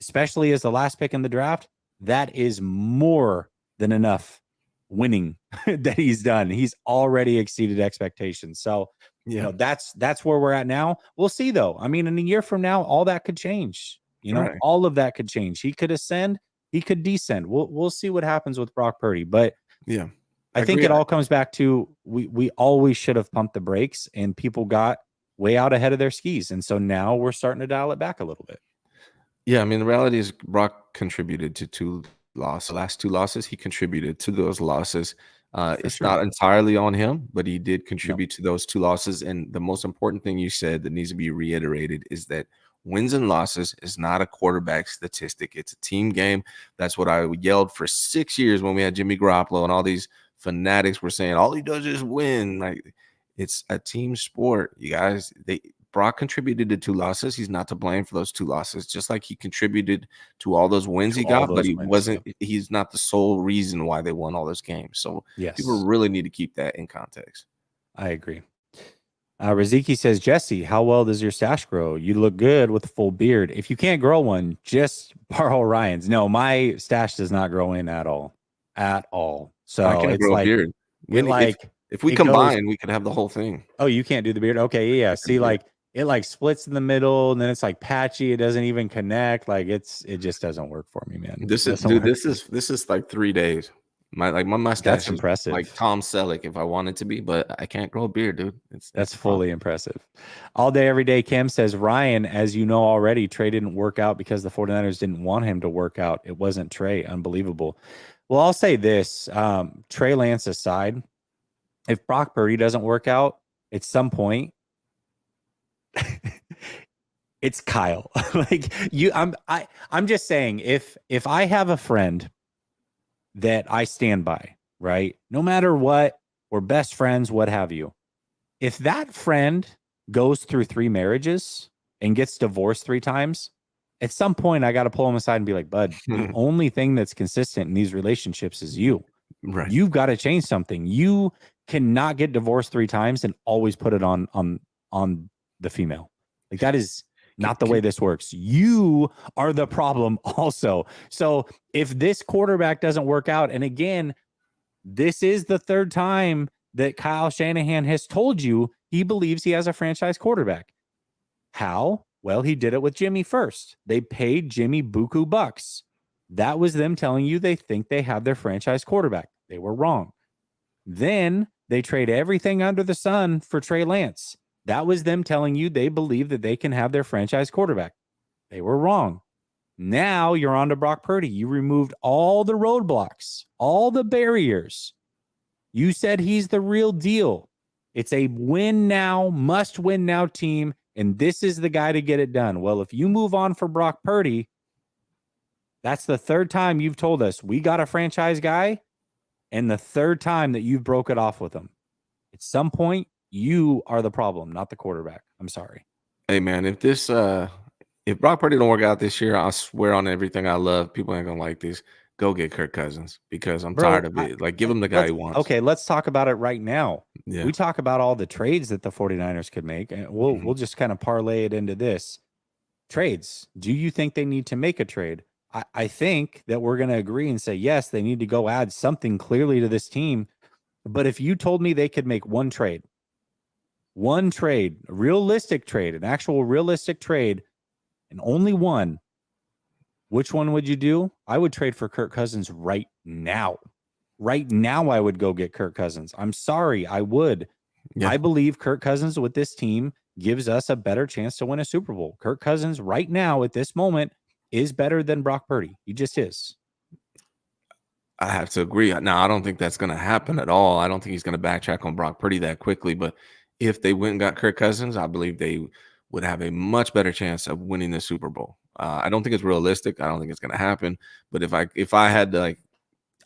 S1: especially as the last pick in the draft. That is more than enough winning that he's done. He's already exceeded expectations. So, that's where we're at now. We'll see though. I mean, in a year from now, all that could change.
S2: Right.
S1: All of that could change. He could ascend, he could descend. We'll see what happens with Brock Purdy. But
S2: yeah,
S1: I think it all comes back to we always should have pumped the brakes and people got way out ahead of their skis. And so now we're starting to dial it back a little bit.
S2: Yeah, I mean, the reality is Brock contributed to two losses. The last two losses, he contributed to those losses. It's not entirely on him, but he did contribute to those two losses. And the most important thing you said that needs to be reiterated is that wins and losses is not a quarterback statistic. It's a team game. That's what I yelled for 6 years when we had Jimmy Garoppolo and all these fanatics were saying all he does is win. Like, it's a team sport, you guys. Brock contributed to two losses. He's not to blame for those two losses, just like he contributed to all those wins he got, but he's not the sole reason why they won all those games. So people really need to keep that in context.
S1: I agree. Raziki says, Jesse, how well does your stash grow? You look good with a full beard. If you can't grow one, just borrow Ryan's. No, my stash does not grow in at all. At all. So
S2: I can't grow a beard. If we combine, we could have the whole thing.
S1: Oh, you can't do the beard? Okay, yeah. See, like it like splits in the middle and then it's like patchy. It doesn't even connect. Like it just doesn't work for me, man.
S2: This is like 3 days. My mustache
S1: That's impressive.
S2: Like Tom Selleck if I wanted to be, but I can't grow a beard, dude.
S1: That's fully impressive. All day, every day. Kim says, Ryan, as you know already, Trey didn't work out because the 49ers didn't want him to work out. It wasn't Trey. Unbelievable. Well, I'll say this, Trey Lance aside, if Brock Purdy doesn't work out at some point, it's Kyle. I'm just saying, if I have a friend that I stand by, right? No matter what, we're best friends, what have you. If that friend goes through 3 marriages and gets divorced 3 times, at some point I got to pull him aside and be like, bud, the only thing that's consistent in these relationships is you.
S2: Right.
S1: You've got to change something. You cannot get divorced 3 times and always put it on the female. Like that is not the way this works. You are the problem also. So if this quarterback doesn't work out, and again, this is the 3rd time that Kyle Shanahan has told you he believes he has a franchise quarterback. How? Well, he did it with Jimmy first. They paid Jimmy buku bucks. That was them telling you they think they have their franchise quarterback. They were wrong. Then they trade everything under the sun for Trey Lance. That was them telling you they believe that they can have their franchise quarterback. They were wrong. Now you're on to Brock Purdy. You removed all the roadblocks, all the barriers. You said he's the real deal. It's a win now, must win now team, and this is the guy to get it done. Well, if you move on for Brock Purdy, that's the 3rd time you've told us we got a franchise guy, and the 3rd time that you've broke it off with him. At some point, you are the problem, not the quarterback. I'm sorry.
S2: Hey, man, if Brock Purdy don't work out this year, I swear on everything I love, people ain't going to like this. Go get Kirk Cousins because I'm tired of it. Like, give him the guy he wants.
S1: Okay, let's talk about it right now.
S2: Yeah.
S1: We talk about all the trades that the 49ers could make, and we'll just kind of parlay it into this. Trades. Do you think they need to make a trade? I think that we're going to agree and say, yes, they need to go add something clearly to this team. But if you told me they could make one trade, a realistic trade, an actual realistic trade, and only one, which one would you do? I would trade for Kirk Cousins right now. Right now, I would go get Kirk Cousins. I'm sorry, I would. Yeah. I believe Kirk Cousins with this team gives us a better chance to win a Super Bowl. Kirk Cousins right now at this moment is better than Brock Purdy. He just is.
S2: I have to agree. Now, I don't think that's going to happen at all. I don't think he's going to backtrack on Brock Purdy that quickly. But if they went and got Kirk Cousins, I believe they would have a much better chance of winning the Super Bowl. I don't think it's realistic. I don't think it's going to happen. But if I had to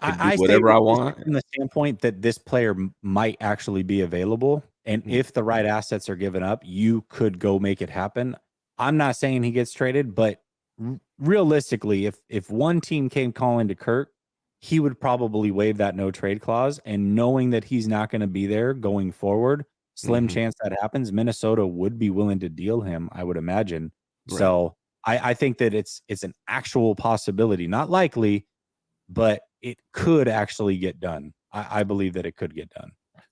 S2: do whatever I want,
S1: from the standpoint that this player might actually be available, and if the right assets are given up, you could go make it happen. I'm not saying he gets traded, but realistically, if one team came calling to Kirk he would probably waive that no trade clause. And knowing that he's not going to be there going forward, slim
S2: Hmm.
S1: chance that happens. Minnesota would be willing to deal him, I would imagine.
S2: Right.
S1: So I think that it's an actual possibility, not likely, but it could actually get done. I believe that it could get done.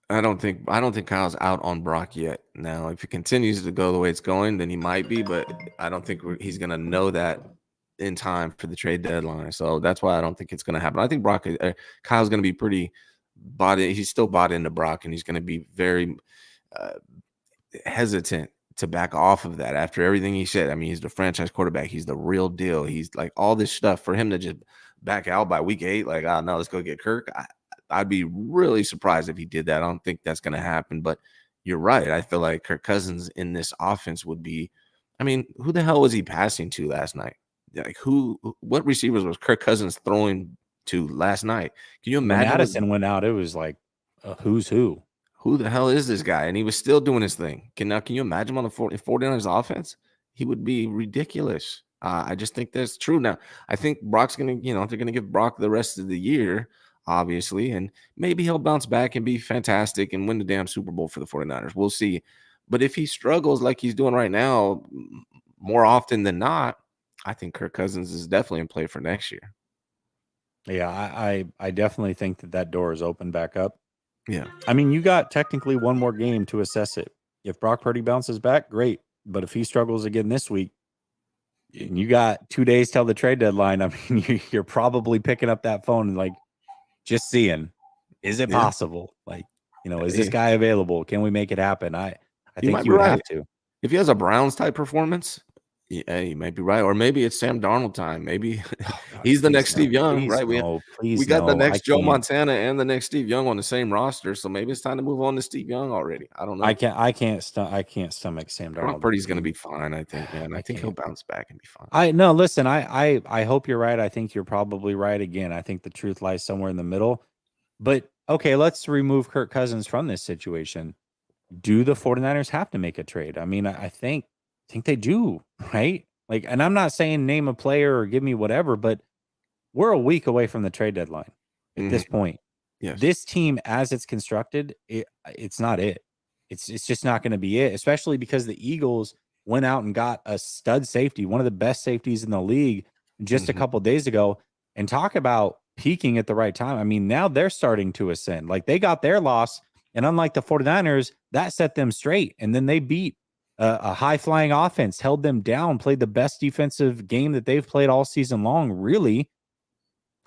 S2: I don't think Kyle's out on Brock yet. Now, if it continues to go the way it's going, then he might be, but I don't think he's gonna know that in time for the trade deadline. So that's why I don't think it's gonna happen. I think Kyle's gonna be pretty bought in. He's still bought into Brock, and he's gonna be very uh, hesitant to back off of that after everything he said. I mean, he's the franchise quarterback. He's the real deal. He's like all this stuff for him to just back out by week 8. Like, oh no, let's go get Kirk. I'd be really surprised if he did that. I don't think that's going to happen. But you're right. I feel like Kirk Cousins in this offense would be. I mean, who the hell was he passing to last night? Like what receivers was Kirk Cousins throwing to last night? Can you
S1: When
S2: imagine what
S1: Addison went out, it was like a who's who.
S2: who the hell is this guy? And he was still doing his thing. Can you imagine him on the 49ers offense? He would be ridiculous. I just think that's true. Now, I think Brock's going to, they're going to give Brock the rest of the year, obviously, and maybe he'll bounce back and be fantastic and win the damn Super Bowl for the 49ers. We'll see. But if he struggles like he's doing right now, more often than not, I think Kirk Cousins is definitely in play for next year.
S1: Yeah, I definitely think that door is open back up.
S2: Yeah.
S1: I mean, you got technically one more game to assess it. If Brock Purdy bounces back, great. But if he struggles again this week, and you got 2 days till the trade deadline, I mean, you're probably picking up that phone and like just seeing, is it
S2: Yeah.
S1: possible? Like, is this guy available? Can we make it happen? I
S2: You
S1: think
S2: might
S1: you
S2: be
S1: would have
S2: right.
S1: to.
S2: If he has a Browns type performance, yeah, you might be right. Or maybe it's Sam Darnold time. Maybe
S1: Oh God,
S2: he's the
S1: please
S2: next
S1: no,
S2: Steve Young,
S1: please
S2: right? We
S1: no,
S2: we
S1: please
S2: got the
S1: no. I
S2: next Joe
S1: can't.
S2: Montana and the next Steve Young on the same roster. So maybe it's time to move on to Steve Young already. I don't know.
S1: I can't stomach Sam
S2: Brock
S1: Darnold.
S2: Purdy's going to
S1: being
S2: be fine, I think, man. I
S1: I
S2: think he'll
S1: can't.
S2: bounce back and be fine.
S1: I no, listen, I hope you're right. I think you're probably right again. I think the truth lies somewhere in the middle. But okay, let's remove Kirk Cousins from this situation. Do the 49ers have to make a trade? I mean, I think they do, right? Like, and I'm not saying name a player or give me whatever, but we're a week away from the trade deadline at
S2: Mhm.
S1: this point.
S2: Yes.
S1: This team, as it's constructed, it's not it. It's just not going to be it, especially because the Eagles went out and got a stud safety, one of the best safeties in the league, just a
S2: Mhm.
S1: couple days ago. And talk about peaking at the right time. I mean, now they're starting to ascend. Like they got their loss, and unlike the 49ers, that set them straight. And then they beat a high flying offense, held them down, played the best defensive game that they've played all season long, really.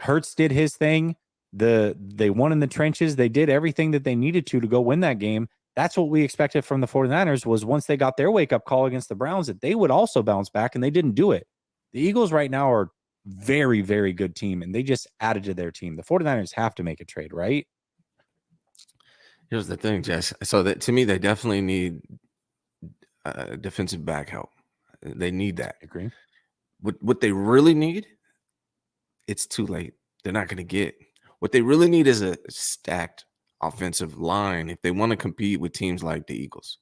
S1: Hurts did his thing. They won in the trenches. They did everything that they needed to go win that game. That's what we expected from the 49ers was once they got their wake-up call against the Browns that they would also bounce back, and they didn't do it. The Eagles right now are very, very good team, and they just added to their team. The 49ers have to make a trade, right?
S2: Here's the thing, Jess. So that to me, they definitely need defensive back help. They need that.
S1: I agree.
S2: What they really need, it's too late. They're not going to get. What they really need is a stacked offensive line if they want to compete with teams like the Eagles.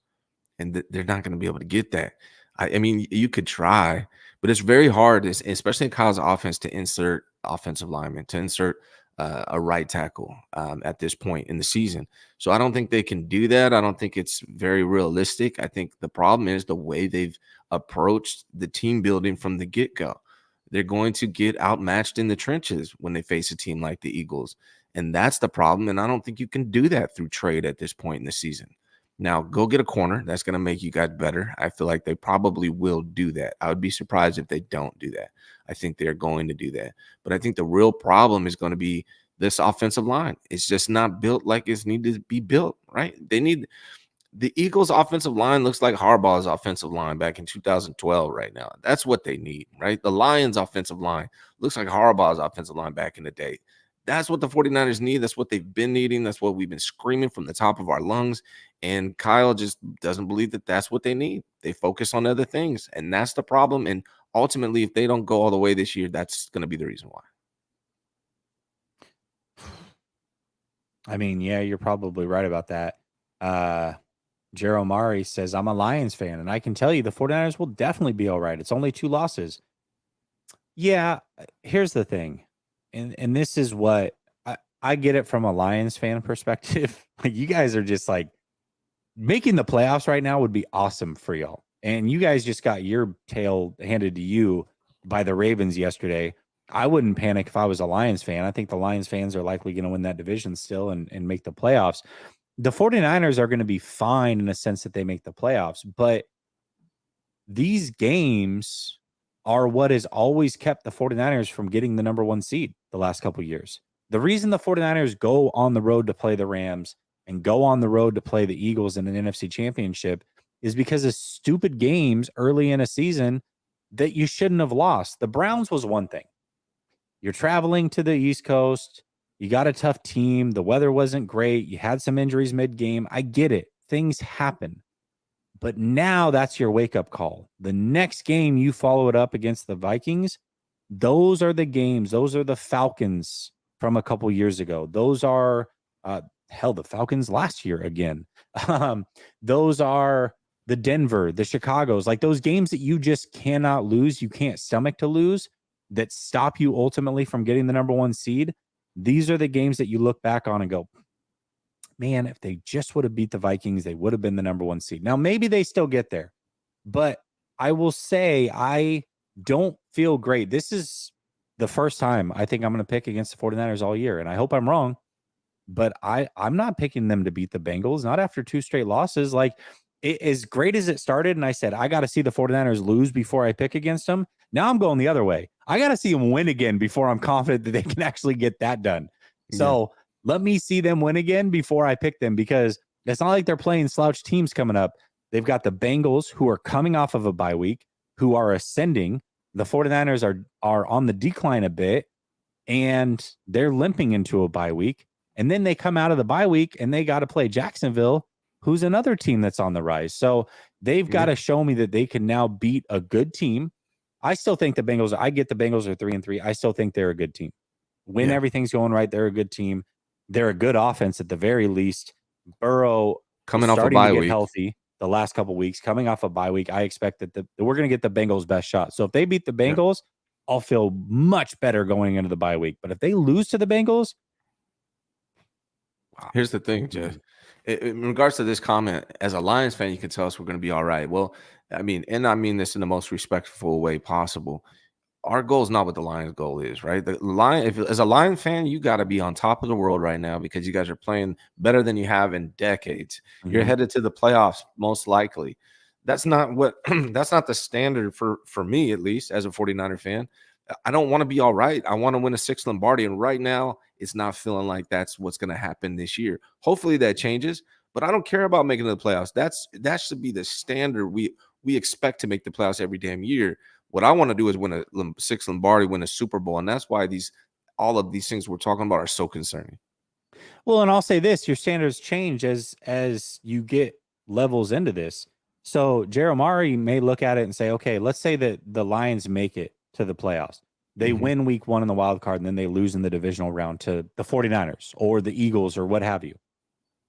S2: And they're not going to be able to get that. I mean, you could try, but it's very hard, especially in Kyle's offense, to insert offensive linemen, to insert a right tackle at this point in the season. So I don't think they can do that. I don't think it's very realistic. I think the problem is the way they've approached the team building from the get-go. They're going to get outmatched in the trenches when they face a team like the Eagles. And that's the problem. And I don't think you can do that through trade at this point in the season. Now, go get a corner. That's going to make you guys better. I feel like they probably will do that. I would be surprised if they don't do that. I think they're going to do that. But I think the real problem is going to be this offensive line. It's just not built like it's needed to be built, right? The Eagles' offensive line looks like Harbaugh's offensive line back in 2012 right now. That's what they need, right? The Lions' offensive line looks like Harbaugh's offensive line back in the day. That's what the 49ers need. That's what they've been needing. That's what we've been screaming from the top of our lungs. And Kyle just doesn't believe that that's what they need. They focus on other things, and that's the problem. And ultimately, if they don't go all the way this year, that's going to be the reason why.
S1: I mean, yeah, you're probably right about that. Jero Mari says, I'm a Lions fan, and I can tell you the 49ers will definitely be all right. It's only 2 losses. Yeah, here's the thing. and this is what I get it from a Lions fan perspective. Like you guys are just like making the playoffs right now would be awesome for y'all. And you guys just got your tail handed to you by the Ravens yesterday. I wouldn't panic if I was a Lions fan. I think the Lions fans are likely going to win that division still and make the playoffs. The 49ers are going to be fine in the sense that they make the playoffs, but these games are what has always kept the 49ers from getting the number one seed the last couple of years. The reason the 49ers go on the road to play the Rams and go on the road to play the Eagles in an NFC championship is because of stupid games early in a season that you shouldn't have lost. The Browns was one thing. You're traveling to the East Coast. You got a tough team. The weather wasn't great. You had some injuries mid-game. I get it. Things happen. But now that's your wake-up call. The next game you follow it up against the Vikings, those are the games. Those are the Falcons from a couple years ago. Those are, the Falcons last year again. Those are the Denver, the Chicagos, like those games that you just cannot lose. You can't stomach to lose that stop you ultimately from getting the number one seed. These are the games that you look back on and go, man, if they just would have beat the Vikings, they would have been the number one seed. Now, maybe they still get there, but I will say I don't feel great. This is the first time I think I'm going to pick against the 49ers all year, and I hope I'm wrong, but I'm not picking them to beat the Bengals, not after two straight losses. Like, as great as it started, and I said, I got to see the 49ers lose before I pick against them. Now I'm going the other way. I got to see them win again before I'm confident that they can actually get that done. So let me see them win again before I pick them, because it's not like they're playing slouch teams coming up. They've got the Bengals, who are coming off of a bye week, who are ascending. The 49ers are on the decline a bit, and they're limping into a bye week. And then they come out of the bye week and they got to play Jacksonville, who's another team that's on the rise. So they've got to show me that they can now beat a good team. I still think the Bengals, I get the Bengals are 3-3. I still think they're a good team. When everything's going right, they're a good team. They're a good offense at the very least. Burrow
S2: coming
S1: is
S2: off a
S1: starting
S2: bye
S1: to get
S2: week.
S1: Healthy the last couple of weeks. Coming off a bye week, I expect that we're going to get the Bengals' best shot. So if they beat the Bengals, I'll feel much better going into the bye week. But if they lose to the Bengals,
S2: here's the thing, Jeff. In regards to this comment, as a Lions fan, you can tell us we're going to be all right. Well, I mean, and I mean this in the most respectful way possible. Our goal is not what the Lions' goal is, right? The Lion, if as a Lion fan, you got to be on top of the world right now because you guys are playing better than you have in decades. You're headed to the playoffs, most likely. That's not what that's not the standard for me, at least as a 49er fan. I don't want to be all right. I want to win a sixth Lombardi. And right now, it's not feeling like that's what's going to happen this year. Hopefully that changes, but I don't care about making the playoffs. That should be the standard. We expect to make the playoffs every damn year. What I want to do is win a sixth Lombardi, win a Super Bowl. And that's why all of these things we're talking about are so concerning.
S1: Well, and I'll say this, your standards change as you get levels into this. So Jeremiah may look at it and say, okay, let's say that the Lions make it to the playoffs. They win week one in the wild card, and then they lose in the divisional round to the 49ers or the Eagles or what have you.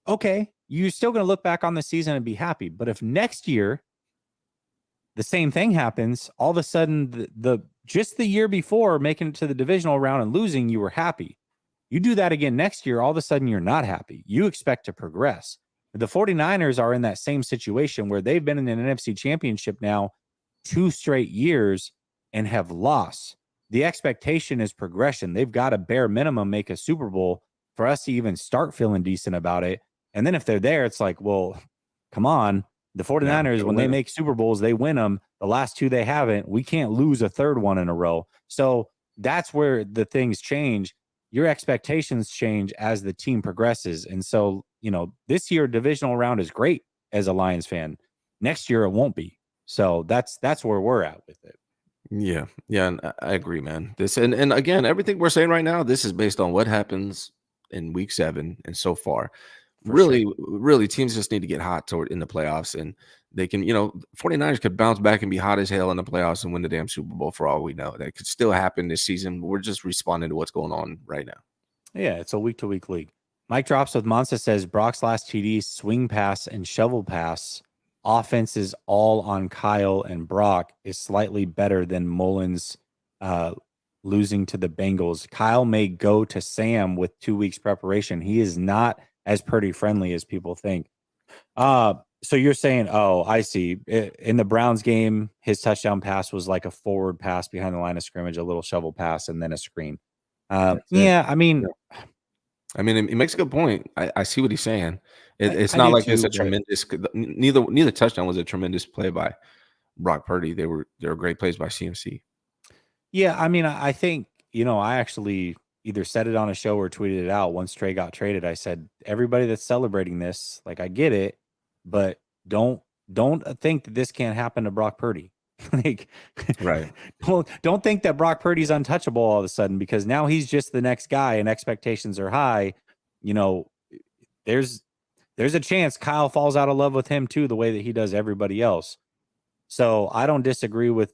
S1: Okay, you're still going to look back on the season and be happy. But if next year the same thing happens, all of a sudden the just the year before making it to the divisional round and losing, you were happy. You do that again next year, all of a sudden you're not happy. You expect to progress. The 49ers are in that same situation where they've been in an NFC championship now 2 straight years and have lost. The expectation is progression. They've got to bare minimum make a Super Bowl for us to even start feeling decent about it. And then if they're there, it's like, well, come on. The 49ers, when they make Super Bowls, they win them. The last 2 they haven't. We can't lose a third one in a row. So that's where the things change. Your expectations change as the team progresses. And so, this year divisional round is great as a Lions fan. Next year it won't be. So that's where we're at with it.
S2: Yeah. Yeah. And I agree, man. This and again, everything we're saying right now, this is based on what happens in week 7 and so far. Really, teams just need to get hot in the playoffs, and they can, 49ers could bounce back and be hot as hell in the playoffs and win the damn Super Bowl for all we know. That could still happen this season. We're just responding to what's going on right now.
S1: Yeah, it's a week-to-week league. Mike Drops with Monza says Brock's last TD, swing pass, and shovel pass. Offense is all on Kyle, and Brock is slightly better than Mullins' losing to the Bengals. Kyle may go to Sam with 2 weeks preparation. He is not as Purdy friendly as people think. So you're saying, oh, I see. In the Browns game, his touchdown pass was like a forward pass behind the line of scrimmage, a little shovel pass, and then a screen. Yeah, I mean,
S2: I mean, he makes a good point. I see what he's saying. It's
S1: I
S2: not
S1: do
S2: like it's
S1: too,
S2: a
S1: but
S2: tremendous. Neither touchdown was a tremendous play by Brock Purdy. They were great plays by CMC.
S1: yeah, I mean, I think, I actually either said it on a show or tweeted it out. Once Trey got traded, I said, everybody that's celebrating this, like, I get it, but don't don't think that this can't happen to Brock Purdy. Like,
S2: Right.
S1: don't think that Brock Purdy's untouchable all of a sudden, because now he's just the next guy and expectations are high. You know, there's there's a chance Kyle falls out of love with him too, the way that he does everybody else. So I don't disagree with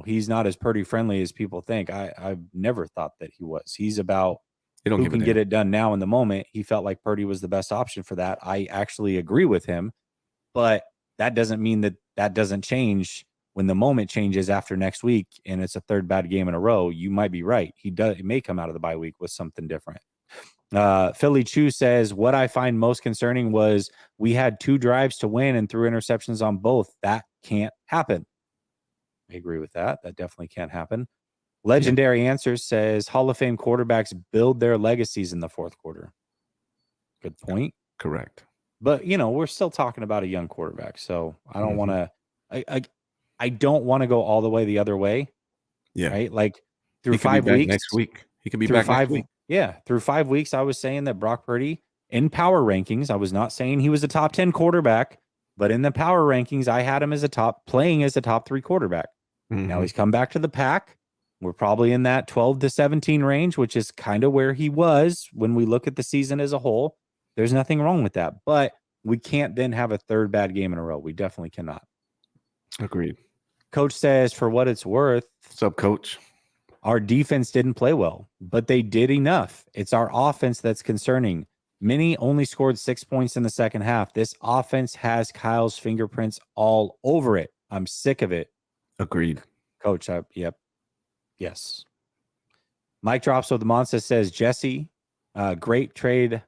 S1: he's not as Purdy friendly as people think. I've never thought that he was. He's about
S2: They don't
S1: who
S2: give a
S1: can
S2: damn.
S1: get it done now in the moment. He felt like Purdy was the best option for that. I actually agree with him, but that doesn't mean that doesn't change when the moment changes after next week and it's a third bad game in a row. You might be right. He may come out of the bye week with something different. Philly Chew says, what I find most concerning was we had 2 drives to win and threw interceptions on both. That can't happen. I agree with that. That definitely can't happen. Legendary Answers says Hall of Fame quarterbacks build their legacies in the fourth quarter. Good point.
S2: Correct.
S1: But we're still talking about a young quarterback, so I don't want to. I don't want to go all the way the other way.
S2: Yeah.
S1: Right. Like through
S2: He could be
S1: 5
S2: back
S1: weeks
S2: next week. He could be
S1: through
S2: back next
S1: 5
S2: week.
S1: Yeah, through 5 weeks, I was saying that Brock Purdy in power rankings, I was not saying he was a top 10 quarterback, but in the power rankings, I had him as playing as a top 3 quarterback. Now he's come back to the pack. We're probably in that 12 to 17 range, which is kind of where he was when we look at the season as a whole. There's nothing wrong with that, but we can't then have a third bad game in a row. We definitely cannot.
S2: Agreed.
S1: Coach says, for what it's worth,
S2: what's up, Coach?
S1: Our defense didn't play well, but they did enough. It's our offense that's concerning. Mini only scored 6 points in the second half. This offense has Kyle's fingerprints all over it. I'm sick of it.
S2: Agreed.
S1: Coach, yep. Yes. Mike Drops with the Monster says, Jesse, great trade,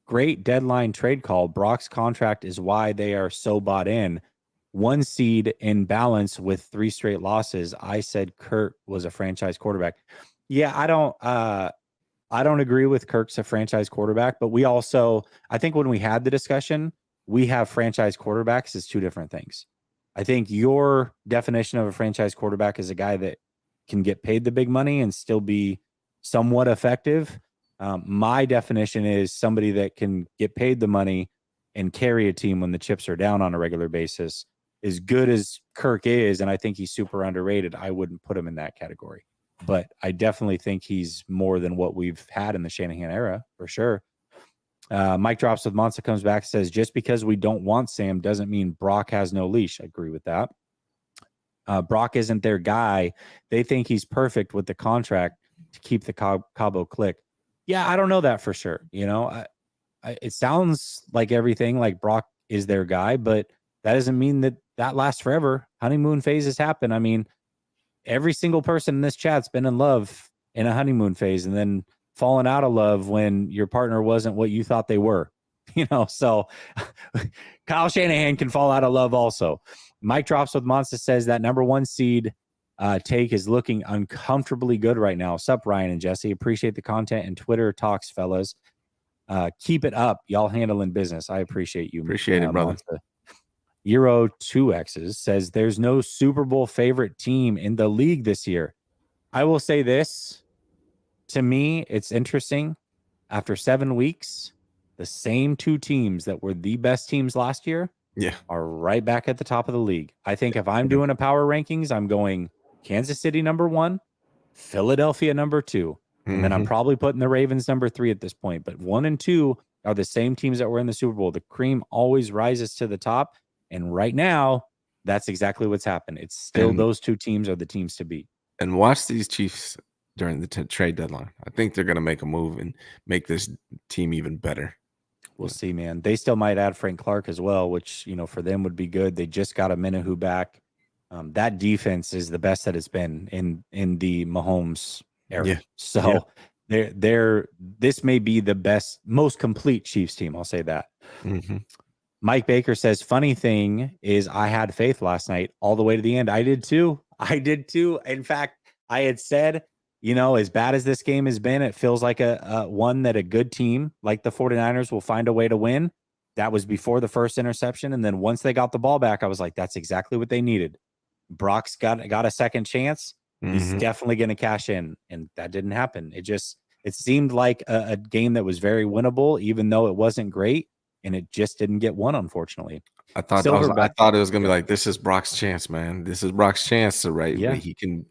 S1: great deadline trade call. Brock's contract is why they are so bought in. 1 seed in balance with 3 straight losses. I said Kirk was a franchise quarterback. Yeah, I don't agree with Kirk's a franchise quarterback, but I think when we had the discussion, we have franchise quarterbacks as 2 different things. I think your definition of a franchise quarterback is a guy that can get paid the big money and still be somewhat effective. My definition is somebody that can get paid the money and carry a team when the chips are down on a regular basis. As good as Kirk is, and I think he's super underrated, I wouldn't put him in that category. But I definitely think he's more than what we've had in the Shanahan era, for sure. Mike Drops with Monza comes back, says, just because we don't want Sam doesn't mean Brock has no leash. I agree with that. Brock isn't their guy. They think he's perfect with the contract to keep the Cabo click. Yeah, I don't know that for sure. It sounds like everything like Brock is their guy, but that doesn't mean that lasts forever. Honeymoon phases happen. I mean, every single person in this chat's been in love in a honeymoon phase and then fallen out of love when your partner wasn't what you thought they were. So Kyle Shanahan can fall out of love also. Mike Drops with Monster says that number 1 seed take is looking uncomfortably good right now. Sup, Ryan and Jesse. Appreciate the content and Twitter talks, fellas. Keep it up. Y'all handling business. I appreciate you.
S2: Appreciate it, brother.
S1: Monster. Euro 2X's says there's no Super Bowl favorite team in the league this year. I will say this. To me, it's interesting. After 7 weeks, the same 2 teams that were the best teams last year are right back at the top of the league. I think if I'm doing a power rankings, I'm going Kansas City number 1, Philadelphia number 2, and then I'm probably putting the Ravens number 3 at this point. But 1 and 2 are the same teams that were in the Super Bowl. The cream always rises to the top. And right now, that's exactly what's happened. It's still those 2 teams are the teams to beat.
S2: And watch these Chiefs during the trade deadline. I think they're going to make a move and make this team even better.
S1: We'll see, man. They still might add Frank Clark as well, which, for them would be good. They just got a Minahu back. That defense is the best that it's been in the Mahomes era.
S2: Yeah.
S1: So this may be the best, most complete Chiefs team. I'll say that.
S2: Mm-hmm.
S1: Mike Baker says, funny thing is I had faith last night all the way to the end. I did too. In fact, I had said, as bad as this game has been, it feels like a one that a good team like the 49ers will find a way to win. That was before the first interception. And then once they got the ball back, I was like, that's exactly what they needed. Brock's got a second chance. He's definitely going to cash in. And that didn't happen. It seemed like a game that was very winnable, even though it wasn't great. And it just didn't get won, unfortunately.
S2: I thought it was gonna be like, this is Brock's chance, man. This is Brock's chance to he can,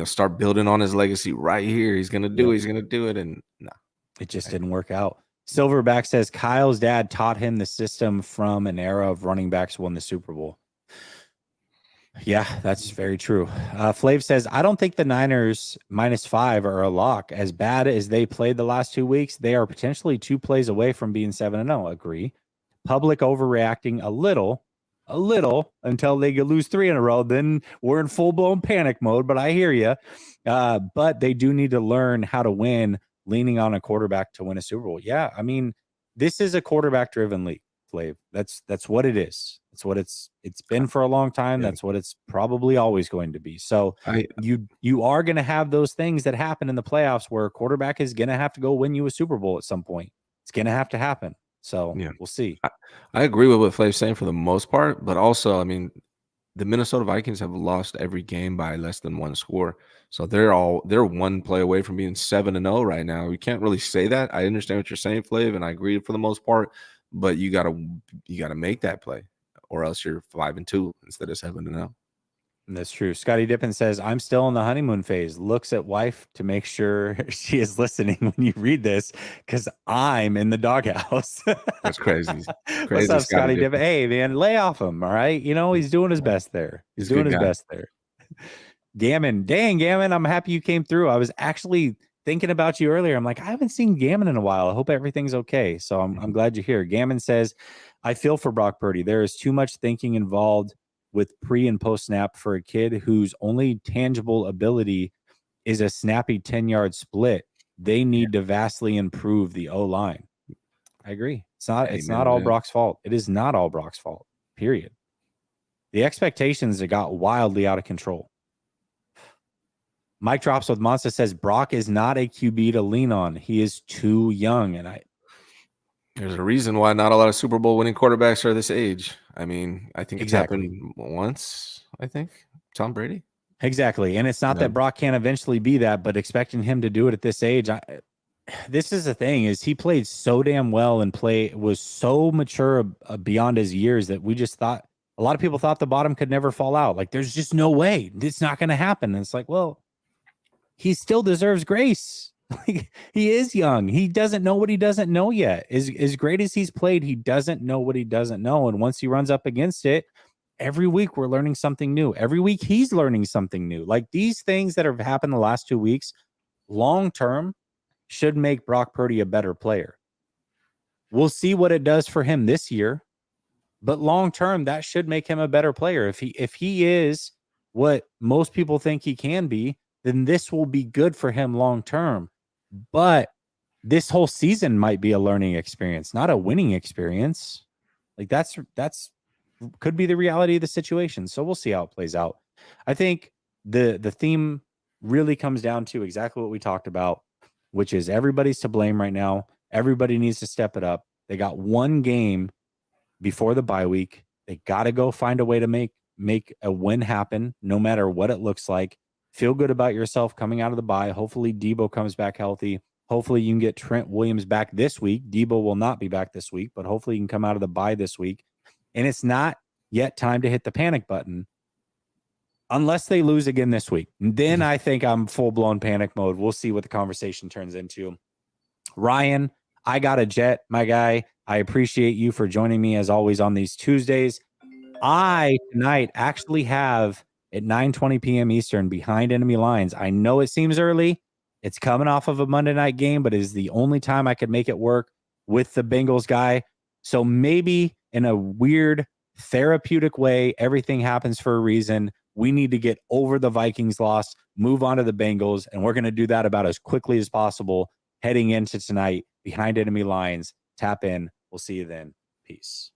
S2: start building on his legacy right here. He's gonna do it. He's gonna do it, and no,
S1: it just didn't work out. Silverback says Kyle's dad taught him the system from an era of running backs won the Super Bowl. Yeah, that's very true. Flav says, I don't think the Niners -5 are a lock. As bad as they played the last 2 weeks, they are potentially 2 plays away from being 7-0. Agree. Public overreacting a little until they lose 3 in a row. Then we're in full-blown panic mode, but I hear you. But they do need to learn how to win, leaning on a quarterback to win a Super Bowl. Yeah, I mean, this is a quarterback-driven league, Flav. That's what it is. It's what it's been for a long time. Yeah. That's what it's probably always going to be. So you are going to have those things that happen in the playoffs where a quarterback is going to have to go win you a Super Bowl at some point. It's going to have to happen. So we'll see.
S2: I agree with what Flav's saying for the most part, but also, I mean, the Minnesota Vikings have lost every game by less than 1 score. So they're 1 play away from being 7-0 right now. We can't really say that. I understand what you're saying, Flav, and I agree for the most part, but you gotta make that play, or else you're 5-2 instead of 7-0.
S1: That's true. Scotty Dippin says, I'm still in the honeymoon phase. Looks at wife to make sure she is listening when you read this, because I'm in the doghouse.
S2: That's crazy.
S1: What's up, Scotty Dippin? Hey, man, lay off him. All right. He's doing his best there. He's doing his best there. Gammon. Dang, Gammon. I'm happy you came through. I was actually thinking about you earlier. I'm like, I haven't seen Gammon in a while. I hope everything's okay. So I'm glad you're here. Gammon says, I feel for Brock Purdy. There is too much thinking involved with pre and post snap for a kid whose only tangible ability is a snappy 10-yard split. They need to vastly improve the O-line. I agree. It's not all Brock's fault. It is not all Brock's fault, period. The expectations that got wildly out of control. Mike Drops with Monster says Brock is not a QB to lean on. He is too young. And
S2: there's a reason why not a lot of Super Bowl winning quarterbacks are this age. I mean, I think it's happened once, I think. Tom Brady.
S1: Exactly. And it's not that Brock can't eventually be that, but expecting him to do it at this age, this is the thing, is he played so damn well and was so mature beyond his years that we just thought, a lot of people thought the bottom could never fall out. Like, there's just no way. It's not going to happen. And it's like, well, he still deserves grace. Like, he is young. He doesn't know what he doesn't know yet. As great as he's played, he doesn't know what he doesn't know. And once he runs up against it, every week we're learning something new. Every week he's learning something new. Like, these things that have happened the last 2 weeks, long term, should make Brock Purdy a better player. We'll see what it does for him this year, but long term, that should make him a better player. If he is what most people think he can be, then this will be good for him long term. But this whole season might be a learning experience, not a winning experience. Like, that's could be the reality of the situation. So we'll see how it plays out. I think the theme really comes down to exactly what we talked about, which is everybody's to blame right now. Everybody needs to step it up. They got 1 game before the bye week. They got to go find a way to make a win happen, no matter what it looks like. Feel good about yourself coming out of the bye. Hopefully Debo comes back healthy. Hopefully you can get Trent Williams back this week. Debo will not be back this week, but hopefully you can come out of the bye this week. And it's not yet time to hit the panic button unless they lose again this week. And then I think I'm full-blown panic mode. We'll see what the conversation turns into. Ryan, I got a jet, my guy. I appreciate you for joining me as always on these Tuesdays. I tonight actually have at 9:20 p.m. Eastern behind enemy lines. I know it seems early. It's coming off of a Monday night game, but it is the only time I could make it work with the Bengals guy. So maybe in a weird therapeutic way, everything happens for a reason. We need to get over the Vikings loss, move on to the Bengals, and we're going to do that about as quickly as possible heading into tonight behind enemy lines. Tap in. We'll see you then. Peace.